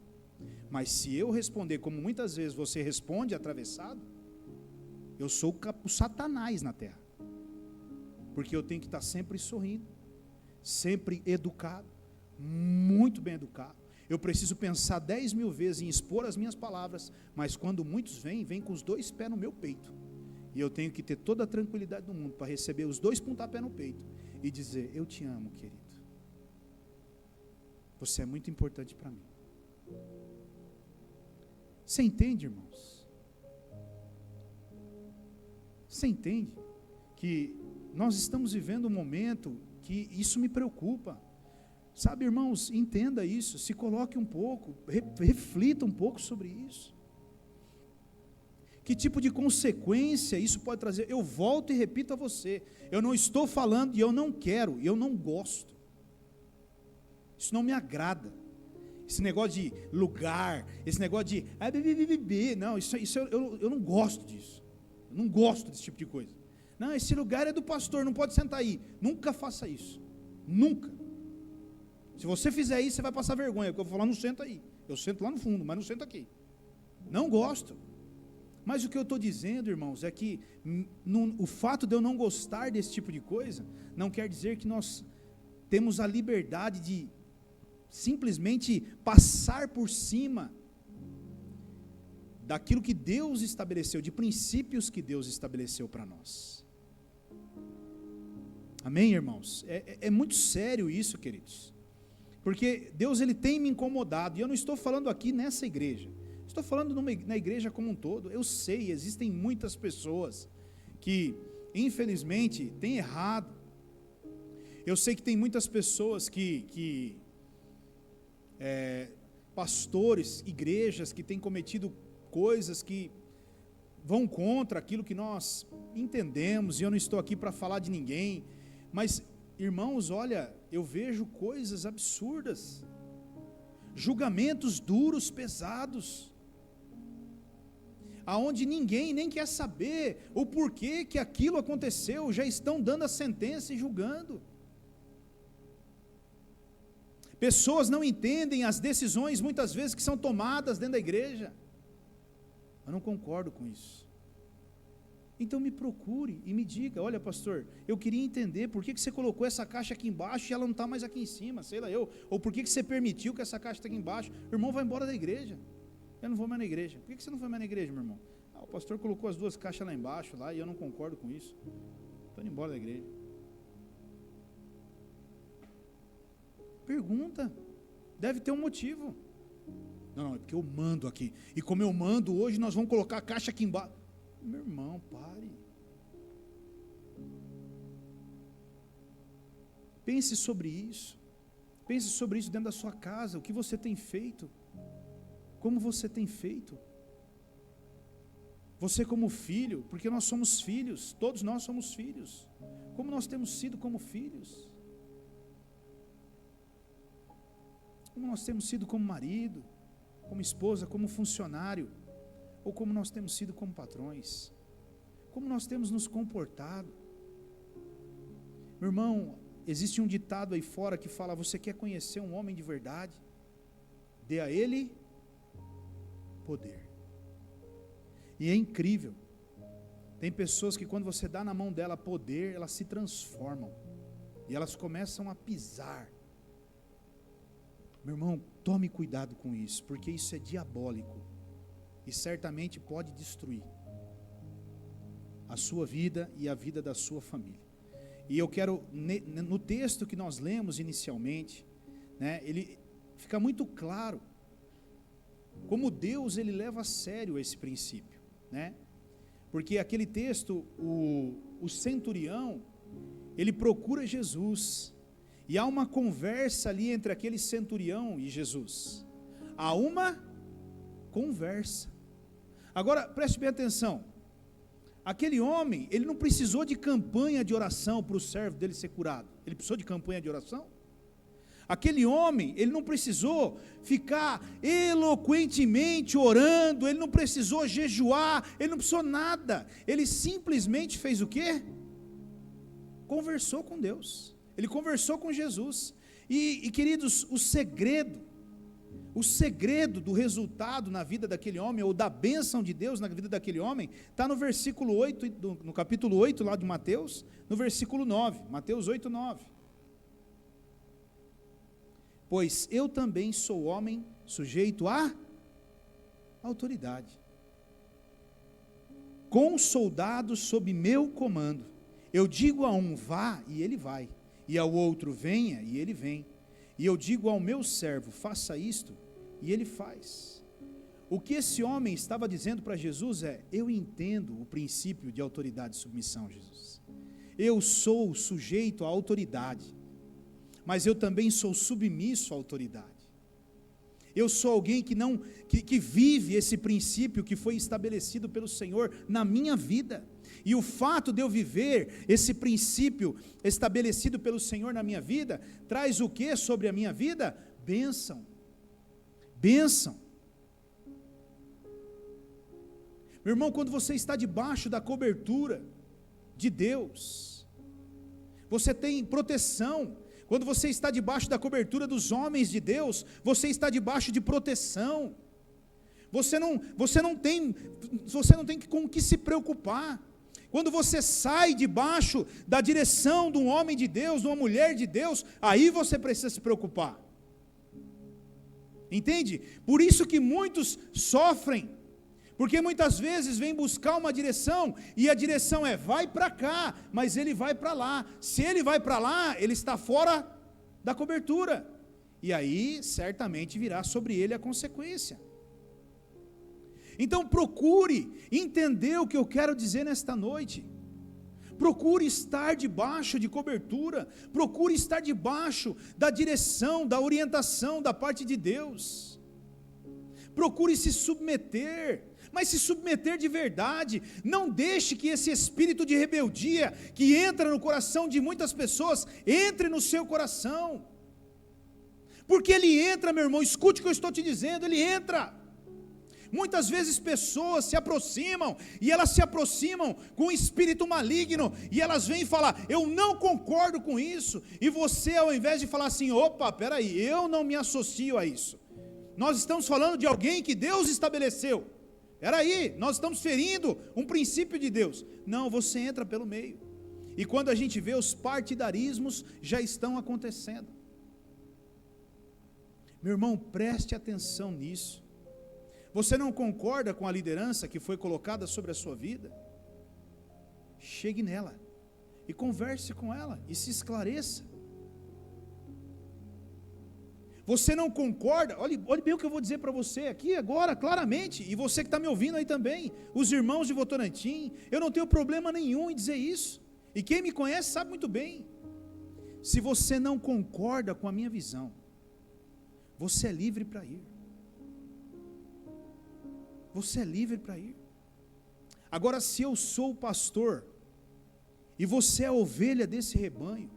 Mas se eu responder como muitas vezes você responde atravessado, eu sou o Satanás na terra. Porque eu tenho que estar sempre sorrindo, sempre educado, muito bem educado. Eu preciso pensar 10.000 vezes em expor as minhas palavras, mas quando muitos vêm com os 2 pés no meu peito. E eu tenho que ter toda a tranquilidade do mundo para receber os 2 pontapés no peito e dizer: eu te amo, querido. Você é muito importante para mim. Você entende, irmãos? Você entende que nós estamos vivendo um momento que isso me preocupa? Sabe, irmãos, entenda isso, se coloque um pouco, reflita um pouco sobre isso. Que tipo de consequência isso pode trazer? Eu volto e repito a você, eu não estou falando e eu não quero, e eu não gosto. Isso não me agrada. Esse negócio de lugar, esse negócio de não, isso eu não gosto disso. Eu não gosto desse tipo de coisa. Não, esse lugar é do pastor, não pode sentar aí. Nunca faça isso. Nunca. Se você fizer isso, você vai passar vergonha, porque eu vou falar: não senta aí. Eu sento lá no fundo, mas não sento aqui. Não gosto. Mas o que eu estou dizendo, irmãos, é que o fato de eu não gostar desse tipo de coisa, não quer dizer que nós temos a liberdade de simplesmente passar por cima daquilo que Deus estabeleceu, de princípios que Deus estabeleceu para nós. Amém, irmãos? É muito sério isso, queridos. Porque Deus, Ele tem me incomodado, e eu não estou falando aqui nessa igreja, estou falando na igreja como um todo. Eu sei, existem muitas pessoas que, infelizmente, têm errado. Eu sei que tem muitas pessoas pastores, igrejas que têm cometido coisas que vão contra aquilo que nós entendemos, e eu não estou aqui para falar de ninguém, mas, irmãos, olha, eu vejo coisas absurdas, julgamentos duros, pesados, aonde ninguém nem quer saber o porquê que aquilo aconteceu, já estão dando a sentença e julgando. Pessoas não entendem as decisões, muitas vezes, que são tomadas dentro da igreja. Eu não concordo com isso. Então me procure e me diga: olha, pastor, eu queria entender por que você colocou essa caixa aqui embaixo e ela não está mais aqui em cima, sei lá eu, ou por que você permitiu que essa caixa está aqui embaixo. O irmão vai embora da igreja. Eu não vou mais na igreja. Por que você não foi mais na igreja, meu irmão? O pastor colocou as 2 caixas lá embaixo, lá, e eu não concordo com isso. Estou indo embora da igreja. Pergunta, deve ter um motivo. Não, é porque eu mando aqui, e como eu mando hoje, nós vamos colocar a caixa aqui embaixo. Meu irmão, pare. Pense sobre isso dentro da sua casa, o que você tem feito, como você tem feito. Você como filho, porque nós somos filhos, todos nós somos filhos, como nós temos sido como filhos. Como nós temos sido como marido, como esposa, como funcionário, ou como nós temos sido como patrões? Como nós temos nos comportado? Meu irmão, existe um ditado aí fora que fala: você quer conhecer um homem de verdade? Dê a ele poder. E é incrível, tem pessoas que quando você dá na mão dela poder, elas se transformam, e elas começam a pisar. Meu irmão, tome cuidado com isso, porque isso é diabólico, e certamente pode destruir a sua vida e a vida da sua família. E eu quero, no texto que nós lemos inicialmente, né, ele fica muito claro como Deus ele leva a sério esse princípio, né? Porque aquele texto, o centurião, ele procura Jesus, e há uma conversa ali entre aquele centurião e Jesus. Há uma conversa. Agora, preste bem atenção. Aquele homem, ele não precisou de campanha de oração para o servo dele ser curado. Ele precisou de campanha de oração? Aquele homem, ele não precisou ficar eloquentemente orando, ele não precisou jejuar, ele não precisou nada. Ele simplesmente fez o quê? Conversou com Deus. Ele conversou com Jesus. E queridos, o segredo do resultado na vida daquele homem, ou da bênção de Deus na vida daquele homem, está no versículo 8, no capítulo 8 lá de Mateus, no versículo 9, Mateus 8, 9. Pois eu também sou homem sujeito à autoridade, com soldados sob meu comando. Eu digo a um, vá, e ele vai, e ao outro, venha, e ele vem. E eu digo ao meu servo, faça isto, e ele faz. O que esse homem estava dizendo para Jesus é: eu entendo o princípio de autoridade e submissão, Jesus. Eu sou sujeito à autoridade, mas eu também sou submisso à autoridade. Eu sou alguém que vive esse princípio que foi estabelecido pelo Senhor na minha vida. E o fato de eu viver esse princípio estabelecido pelo Senhor na minha vida, traz o que sobre a minha vida? Bênção. Bênção. Meu irmão, quando você está debaixo da cobertura de Deus, você tem proteção. Quando você está debaixo da cobertura dos homens de Deus, você está debaixo de proteção. Você não tem com o que se preocupar. Quando você sai debaixo da direção de um homem de Deus, de uma mulher de Deus, aí você precisa se preocupar. Entende? Por isso que muitos sofrem, porque muitas vezes vêm buscar uma direção, e a direção é, vai para cá, mas ele vai para lá. Se ele vai para lá, ele está fora da cobertura, e aí certamente virá sobre ele a consequência. Então procure entender o que eu quero dizer nesta noite. Procure estar debaixo de cobertura, procure estar debaixo da direção, da orientação da parte de Deus. Procure se submeter, mas se submeter de verdade. Não deixe que esse espírito de rebeldia que entra no coração de muitas pessoas, entre no seu coração. Porque ele entra, meu irmão, escute o que eu estou te dizendo, ele entra. Muitas vezes pessoas se aproximam, e elas se aproximam com um espírito maligno, e elas vêm falar, eu não concordo com isso, e você, ao invés de falar assim, opa, peraí, eu não me associo a isso, nós estamos falando de alguém que Deus estabeleceu, peraí, nós estamos ferindo um princípio de Deus. Não, você entra pelo meio, e quando a gente vê, os partidarismos já estão acontecendo. Meu irmão, preste atenção nisso. Você não concorda com a liderança que foi colocada sobre a sua vida? Chegue nela e converse com ela e se esclareça. Você não concorda? Olhe bem o que eu vou dizer para você aqui agora, claramente, e você que está me ouvindo aí também, os irmãos de Votorantim, eu não tenho problema nenhum em dizer isso, e quem me conhece sabe muito bem. Se você não concorda com a minha visão, você é livre para ir. Você é livre para ir. Agora, se eu sou o pastor, e você é a ovelha desse rebanho,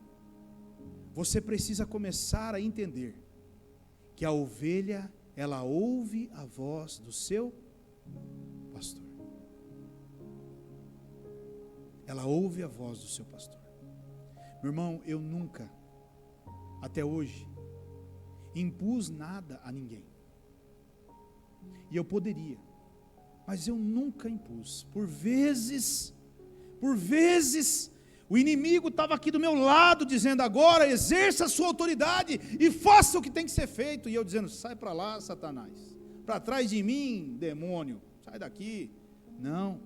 você precisa começar a entender, que que a ovelha, ela ouve a voz do seu pastor. Ela ouve a voz do seu pastor. Meu irmão, eu nunca, até hoje, impus nada a ninguém. E eu poderia, mas eu nunca impus. Por vezes, o inimigo estava aqui do meu lado, dizendo: agora exerça a sua autoridade e faça o que tem que ser feito. E eu dizendo: sai para lá, Satanás, para trás de mim, demônio, sai daqui. Não,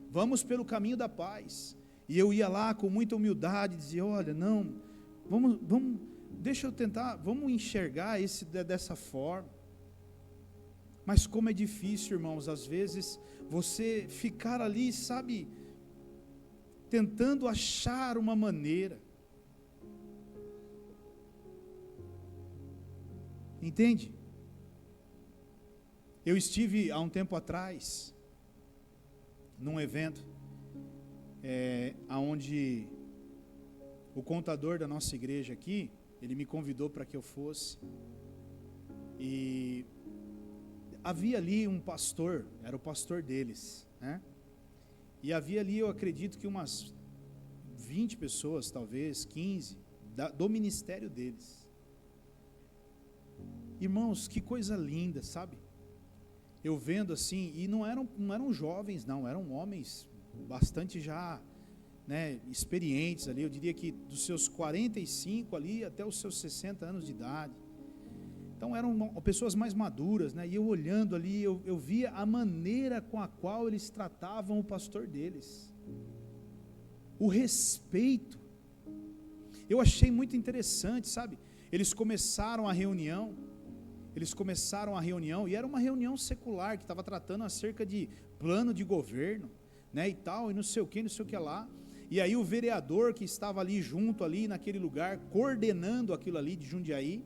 vamos pelo caminho da paz. E eu ia lá com muita humildade, dizia: olha, não, vamos, deixa eu tentar, vamos enxergar dessa forma. Mas como é difícil, irmãos, às vezes, você ficar ali, sabe, tentando achar uma maneira. Entende? Eu estive há um tempo atrás, num evento, onde o contador da nossa igreja aqui, ele me convidou para que eu fosse, e havia ali um pastor, era o pastor deles, né? E havia ali, eu acredito que umas 20 pessoas, talvez 15, do ministério deles. Irmãos, que coisa linda, sabe? Eu vendo assim, e não eram jovens, não, eram homens bastante já, né, experientes ali, eu diria que dos seus 45 ali até os seus 60 anos de idade. Então eram pessoas mais maduras, né? E eu olhando ali, eu via a maneira com a qual eles tratavam o pastor deles, o respeito. Eu achei muito interessante, sabe? Eles começaram a reunião, e era uma reunião secular, que estava tratando acerca de plano de governo, né, e tal, e não sei o que lá. E aí o vereador que estava ali junto, ali naquele lugar, coordenando aquilo ali de Jundiaí,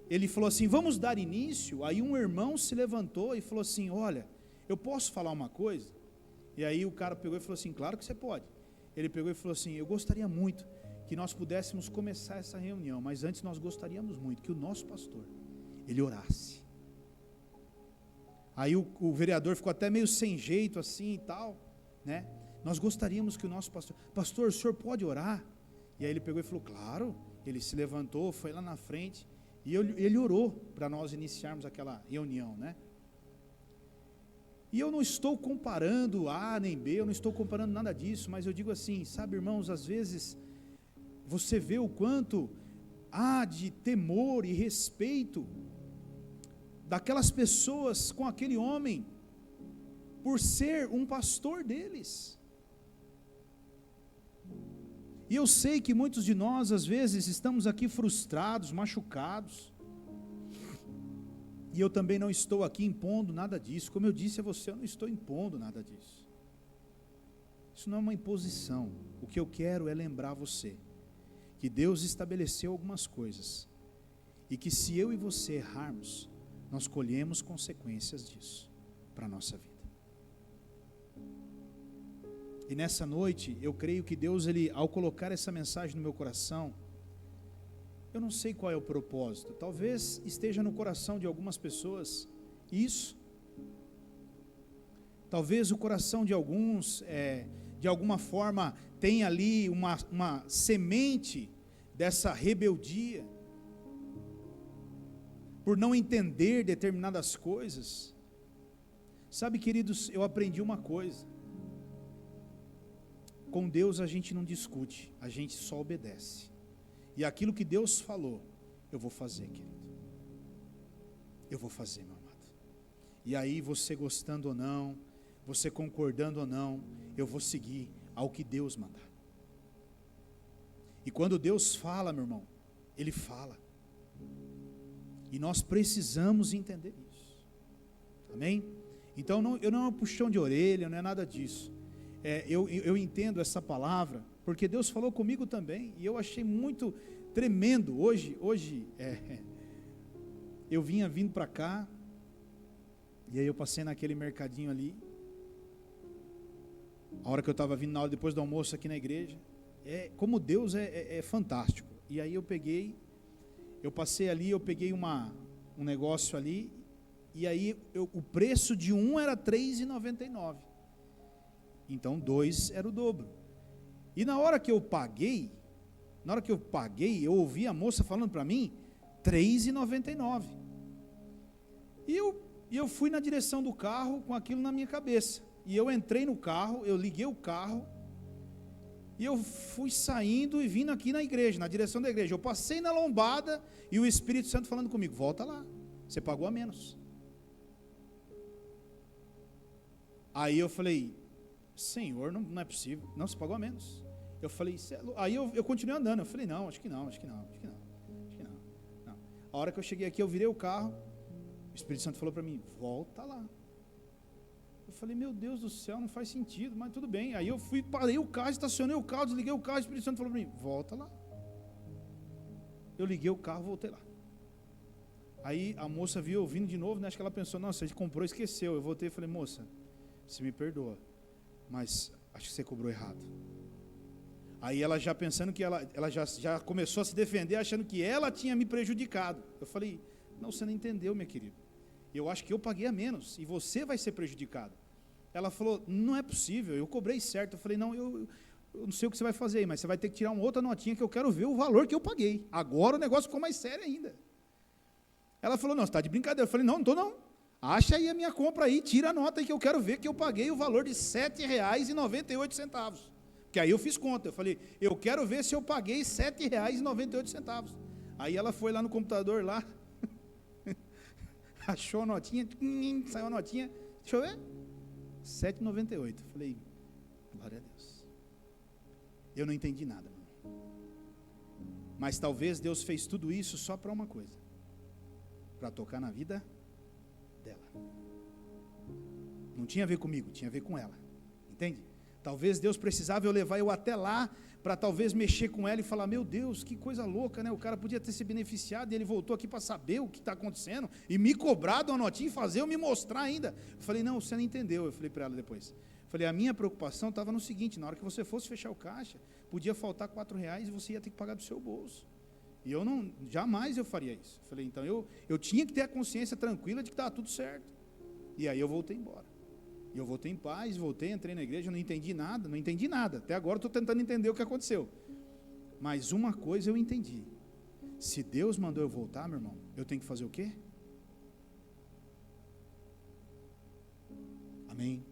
ele falou assim: vamos dar início. Aí um irmão se levantou e falou assim: olha, eu posso falar uma coisa? E aí o cara pegou e falou assim: claro que você pode. Ele pegou e falou assim: eu gostaria muito que nós pudéssemos começar essa reunião, mas antes nós gostaríamos muito que o nosso pastor, ele orasse. Aí o vereador ficou até meio sem jeito assim e tal, né? Nós gostaríamos que o nosso pastor, o senhor pode orar? E aí ele pegou e falou: claro. Ele se levantou, foi lá na frente, e ele orou para nós iniciarmos aquela reunião, né? E eu não estou comparando A nem B, eu não estou comparando nada disso, mas eu digo assim, sabe, irmãos, às vezes você vê o quanto há de temor e respeito daquelas pessoas com aquele homem, por ser um pastor deles. E eu sei que muitos de nós, às vezes, estamos aqui frustrados, machucados, e eu também não estou aqui impondo nada disso. Como eu disse a você, eu não estou impondo nada disso. Isso não é uma imposição. O que eu quero é lembrar você que Deus estabeleceu algumas coisas, e que se eu e você errarmos, nós colhemos consequências disso para a nossa vida. E nessa noite, eu creio que Deus, ao colocar essa mensagem no meu coração, eu não sei qual é o propósito, talvez esteja no coração de algumas pessoas isso, talvez o coração de alguns, de alguma forma, tem ali uma semente dessa rebeldia, por não entender determinadas coisas. Sabe, queridos, eu aprendi uma coisa: com Deus a gente não discute, a gente só obedece. E aquilo que Deus falou, eu vou fazer, querido. Eu vou fazer, meu amado. E aí, você gostando ou não, você concordando ou não, eu vou seguir ao que Deus mandar. E quando Deus fala, meu irmão, Ele fala. E nós precisamos entender isso. Amém? Então, eu não é um puxão de orelha, não é nada disso. Eu entendo essa palavra, porque Deus falou comigo também, e eu achei muito tremendo. Hoje eu vindo para cá, e aí eu passei naquele mercadinho ali, a hora que eu estava vindo na hora depois do almoço aqui na igreja, como Deus é fantástico. E aí eu peguei, Eu passei ali, eu peguei um negócio ali, e aí o preço de um era R$3,99. Então 2 era o dobro. E na hora que eu paguei, eu ouvi a moça falando para mim, R$3,99. E eu fui na direção do carro com aquilo na minha cabeça. E eu entrei no carro, eu liguei o carro, e eu fui saindo e vindo aqui na igreja, na direção da igreja. Eu passei na lombada e o Espírito Santo falando comigo, volta lá, você pagou a menos. Aí eu falei, Senhor, não é possível. Não, você pagou a menos. Eu falei, aí eu continuei andando. Eu falei, não. A hora que eu cheguei aqui, eu virei o carro, o Espírito Santo falou para mim, volta lá. Eu falei, meu Deus do céu, não faz sentido, mas tudo bem. Aí eu fui, parei o carro, estacionei o carro, desliguei o carro, o Espírito Santo falou para mim, volta lá. Eu liguei o carro, voltei lá. Aí a moça viu eu vindo de novo, né? Acho que ela pensou, nossa, a gente comprou e esqueceu. Eu voltei e falei, moça, você me perdoa, mas acho que você cobrou errado. Aí ela já pensando que ela já começou a se defender, achando que ela tinha me prejudicado. Eu falei, não, você não entendeu, minha querida. Eu acho que eu paguei a menos e você vai ser prejudicado. Ela falou, não é possível, eu cobrei certo. Eu falei, não, eu não sei o que você vai fazer aí, mas você vai ter que tirar uma outra notinha que eu quero ver o valor que eu paguei. Agora o negócio ficou mais sério ainda. Ela falou, não, você está de brincadeira. Eu falei, não estou não. Acha aí a minha compra aí, tira a nota aí que eu quero ver que eu paguei o valor de R$7,98. Porque aí eu fiz conta, eu falei, eu quero ver se eu paguei R$7,98. Aí ela foi lá no computador lá, achou a notinha, saiu a notinha, deixa eu ver, R$7,98. Falei, glória a Deus. Eu não entendi nada, mas talvez Deus fez tudo isso só para uma coisa, para tocar na vida dela. Não tinha a ver comigo, tinha a ver com ela, entende? Talvez Deus precisava eu levar eu até lá, para talvez mexer com ela e falar, meu Deus, que coisa louca, né? O cara podia ter se beneficiado e ele voltou aqui para saber o que está acontecendo, e me cobrar de uma notinha e fazer eu me mostrar ainda. Eu falei, não, você não entendeu. Eu falei para ela depois. Eu falei, a minha preocupação estava no seguinte, na hora que você fosse fechar o caixa, podia faltar R$4 e você ia ter que pagar do seu bolso. E eu não, jamais eu faria isso. Eu falei, então eu tinha que ter a consciência tranquila de que estava tudo certo. E aí eu voltei embora. E eu voltei em paz, entrei na igreja, não entendi nada. Até agora estou tentando entender o que aconteceu. Mas uma coisa eu entendi. Se Deus mandou eu voltar, meu irmão, eu tenho que fazer o quê? Amém?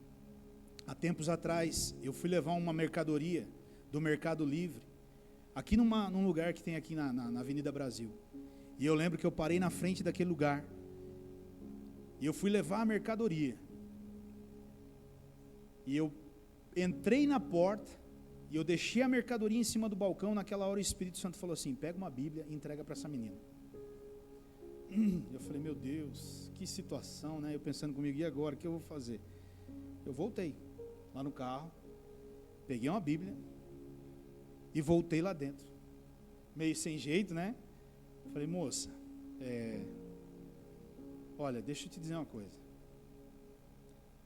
Há tempos atrás, eu fui levar uma mercadoria do Mercado Livre, aqui num lugar que tem aqui na Avenida Brasil. E eu lembro que eu parei na frente daquele lugar. E eu fui levar a mercadoria. E eu entrei na porta, e eu deixei a mercadoria em cima do balcão. Naquela hora o Espírito Santo falou assim, pega uma Bíblia e entrega para essa menina. Eu falei, meu Deus, que situação, né? Eu pensando comigo, e agora, o que eu vou fazer? Eu voltei lá no carro, peguei uma Bíblia e voltei lá dentro, meio sem jeito, né? Falei, moça, olha, deixa eu te dizer uma coisa.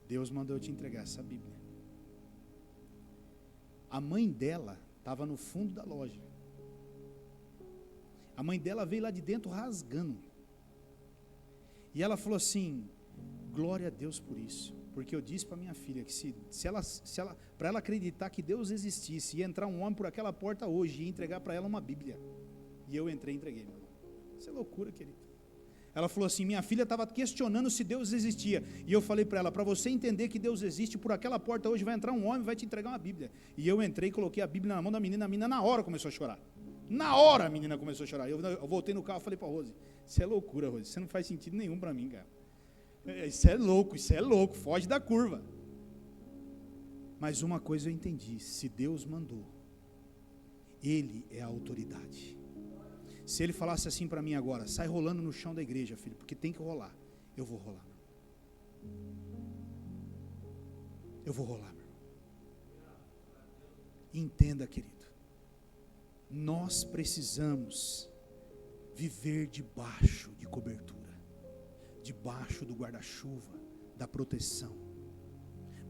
Deus mandou eu te entregar essa Bíblia. A mãe dela estava no fundo da loja. A mãe dela veio lá de dentro rasgando. E ela falou assim, glória a Deus por isso. Porque eu disse para minha filha que se ela para ela acreditar que Deus existisse, ia entrar um homem por aquela porta hoje e ia entregar para ela uma Bíblia. E eu entrei e entreguei, meu irmão. Isso é loucura, querido. Ela falou assim, minha filha estava questionando se Deus existia. E eu falei para ela, para você entender que Deus existe, por aquela porta hoje vai entrar um homem e vai te entregar uma Bíblia. E eu entrei e coloquei a Bíblia na mão da menina. A menina na hora começou a chorar. Na hora a menina começou a chorar. Eu voltei no carro e falei para a Rose, isso é loucura, Rose, isso não faz sentido nenhum para mim, cara. Isso é louco, foge da curva. Mas uma coisa eu entendi, se Deus mandou, Ele é a autoridade. Se Ele falasse assim para mim agora, sai rolando no chão da igreja, filho, porque tem que rolar, eu vou rolar. Eu vou rolar, meu irmão. Entenda, querido, nós precisamos viver debaixo de cobertura, debaixo do guarda-chuva, da proteção,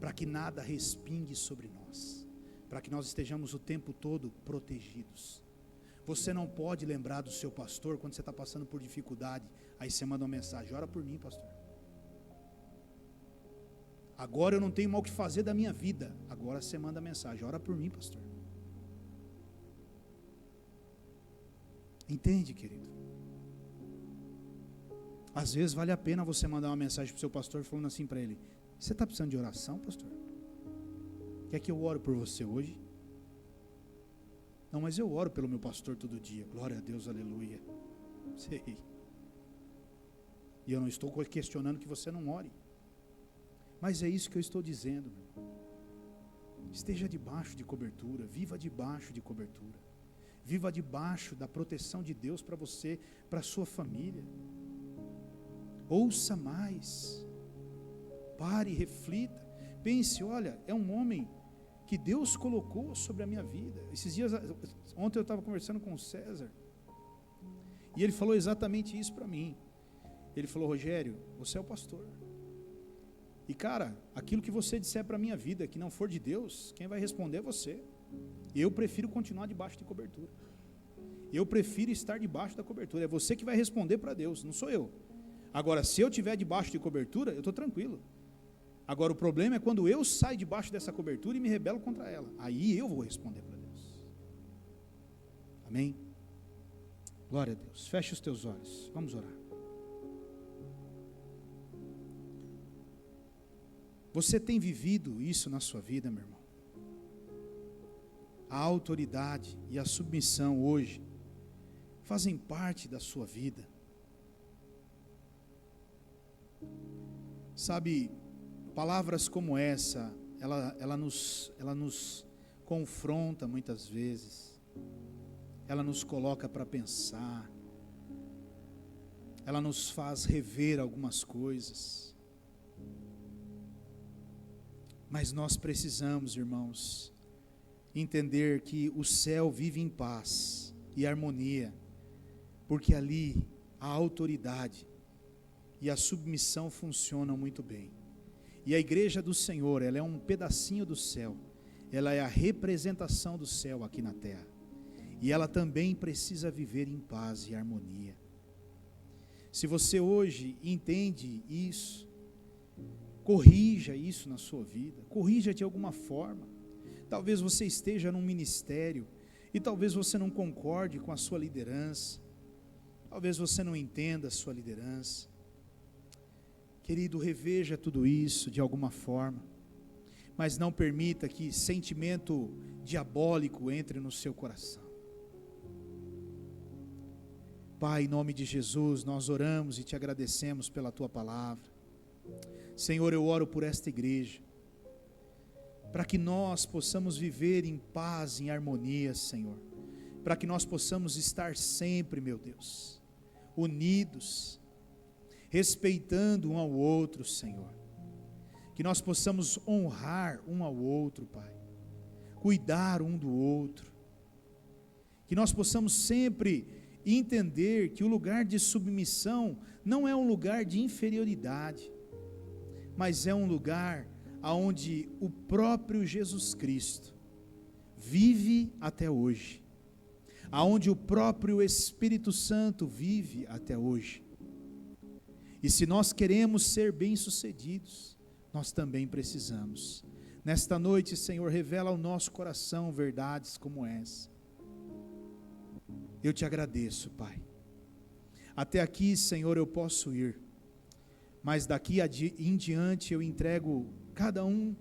para que nada respingue sobre nós, para que nós estejamos o tempo todo protegidos. Você não pode lembrar do seu pastor quando você está passando por dificuldade. Aí você manda uma mensagem: ora por mim, pastor. Agora eu não tenho mais o que fazer da minha vida. Agora você manda mensagem: ora por mim, pastor. Entende, querido? Às vezes vale a pena você mandar uma mensagem para o seu pastor falando assim para ele: você está precisando de oração, pastor? Quer que eu ore por você hoje? Não, mas eu oro pelo meu pastor todo dia. Glória a Deus, aleluia. Sei. E eu não estou questionando que você não ore. Mas é isso que eu estou dizendo, meu irmão. Esteja debaixo de cobertura, viva debaixo de cobertura. Viva debaixo da proteção de Deus para você, para a sua família. Ouça mais. Pare, reflita. Pense: olha, é um homem que Deus colocou sobre a minha vida. Ontem eu estava conversando com o César, e ele falou exatamente isso para mim. Ele falou: Rogério, você é o pastor. E cara, aquilo que você disser para a minha vida, que não for de Deus, quem vai responder é você. Eu prefiro continuar debaixo de cobertura. Eu prefiro estar debaixo da cobertura. É você que vai responder para Deus, não sou eu. Agora, se eu estiver debaixo de cobertura, eu estou tranquilo. Agora, o problema é quando eu saio debaixo dessa cobertura e me rebelo contra ela. Aí eu vou responder para Deus. Amém? Glória a Deus. Feche os teus olhos. Vamos orar. Você tem vivido isso na sua vida, meu irmão? A autoridade e a submissão hoje fazem parte da sua vida. Sabe, palavras como essa, ela nos confronta muitas vezes, ela nos coloca para pensar, ela nos faz rever algumas coisas, mas nós precisamos, irmãos, entender que o céu vive em paz e harmonia, porque ali a autoridade e a submissão funcionam muito bem. E a igreja do Senhor, ela é um pedacinho do céu, ela é a representação do céu aqui na terra, e ela também precisa viver em paz e harmonia. Se você hoje entende isso, corrija isso na sua vida, corrija de alguma forma. Talvez você esteja num ministério, e talvez você não concorde com a sua liderança, talvez você não entenda a sua liderança. Querido, reveja tudo isso de alguma forma, mas não permita que sentimento diabólico entre no seu coração. Pai, em nome de Jesus, nós oramos e te agradecemos pela tua palavra. Senhor, eu oro por esta igreja, para que nós possamos viver em paz, em harmonia, Senhor, para que nós possamos estar sempre, meu Deus, unidos, respeitando um ao outro, Senhor, que nós possamos honrar um ao outro, Pai, cuidar um do outro, que nós possamos sempre entender que o lugar de submissão não é um lugar de inferioridade, mas é um lugar onde o próprio Jesus Cristo vive até hoje, aonde o próprio Espírito Santo vive até hoje. E se nós queremos ser bem-sucedidos, nós também precisamos. Nesta noite, Senhor, revela ao nosso coração verdades como essa. Eu te agradeço, Pai. Até aqui, Senhor, eu posso ir, mas daqui em diante eu entrego cada um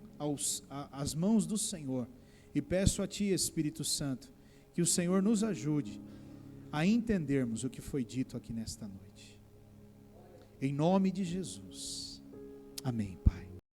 às mãos do Senhor, e peço a Ti, Espírito Santo, que o Senhor nos ajude a entendermos o que foi dito aqui nesta noite. Em nome de Jesus. Amém, Pai.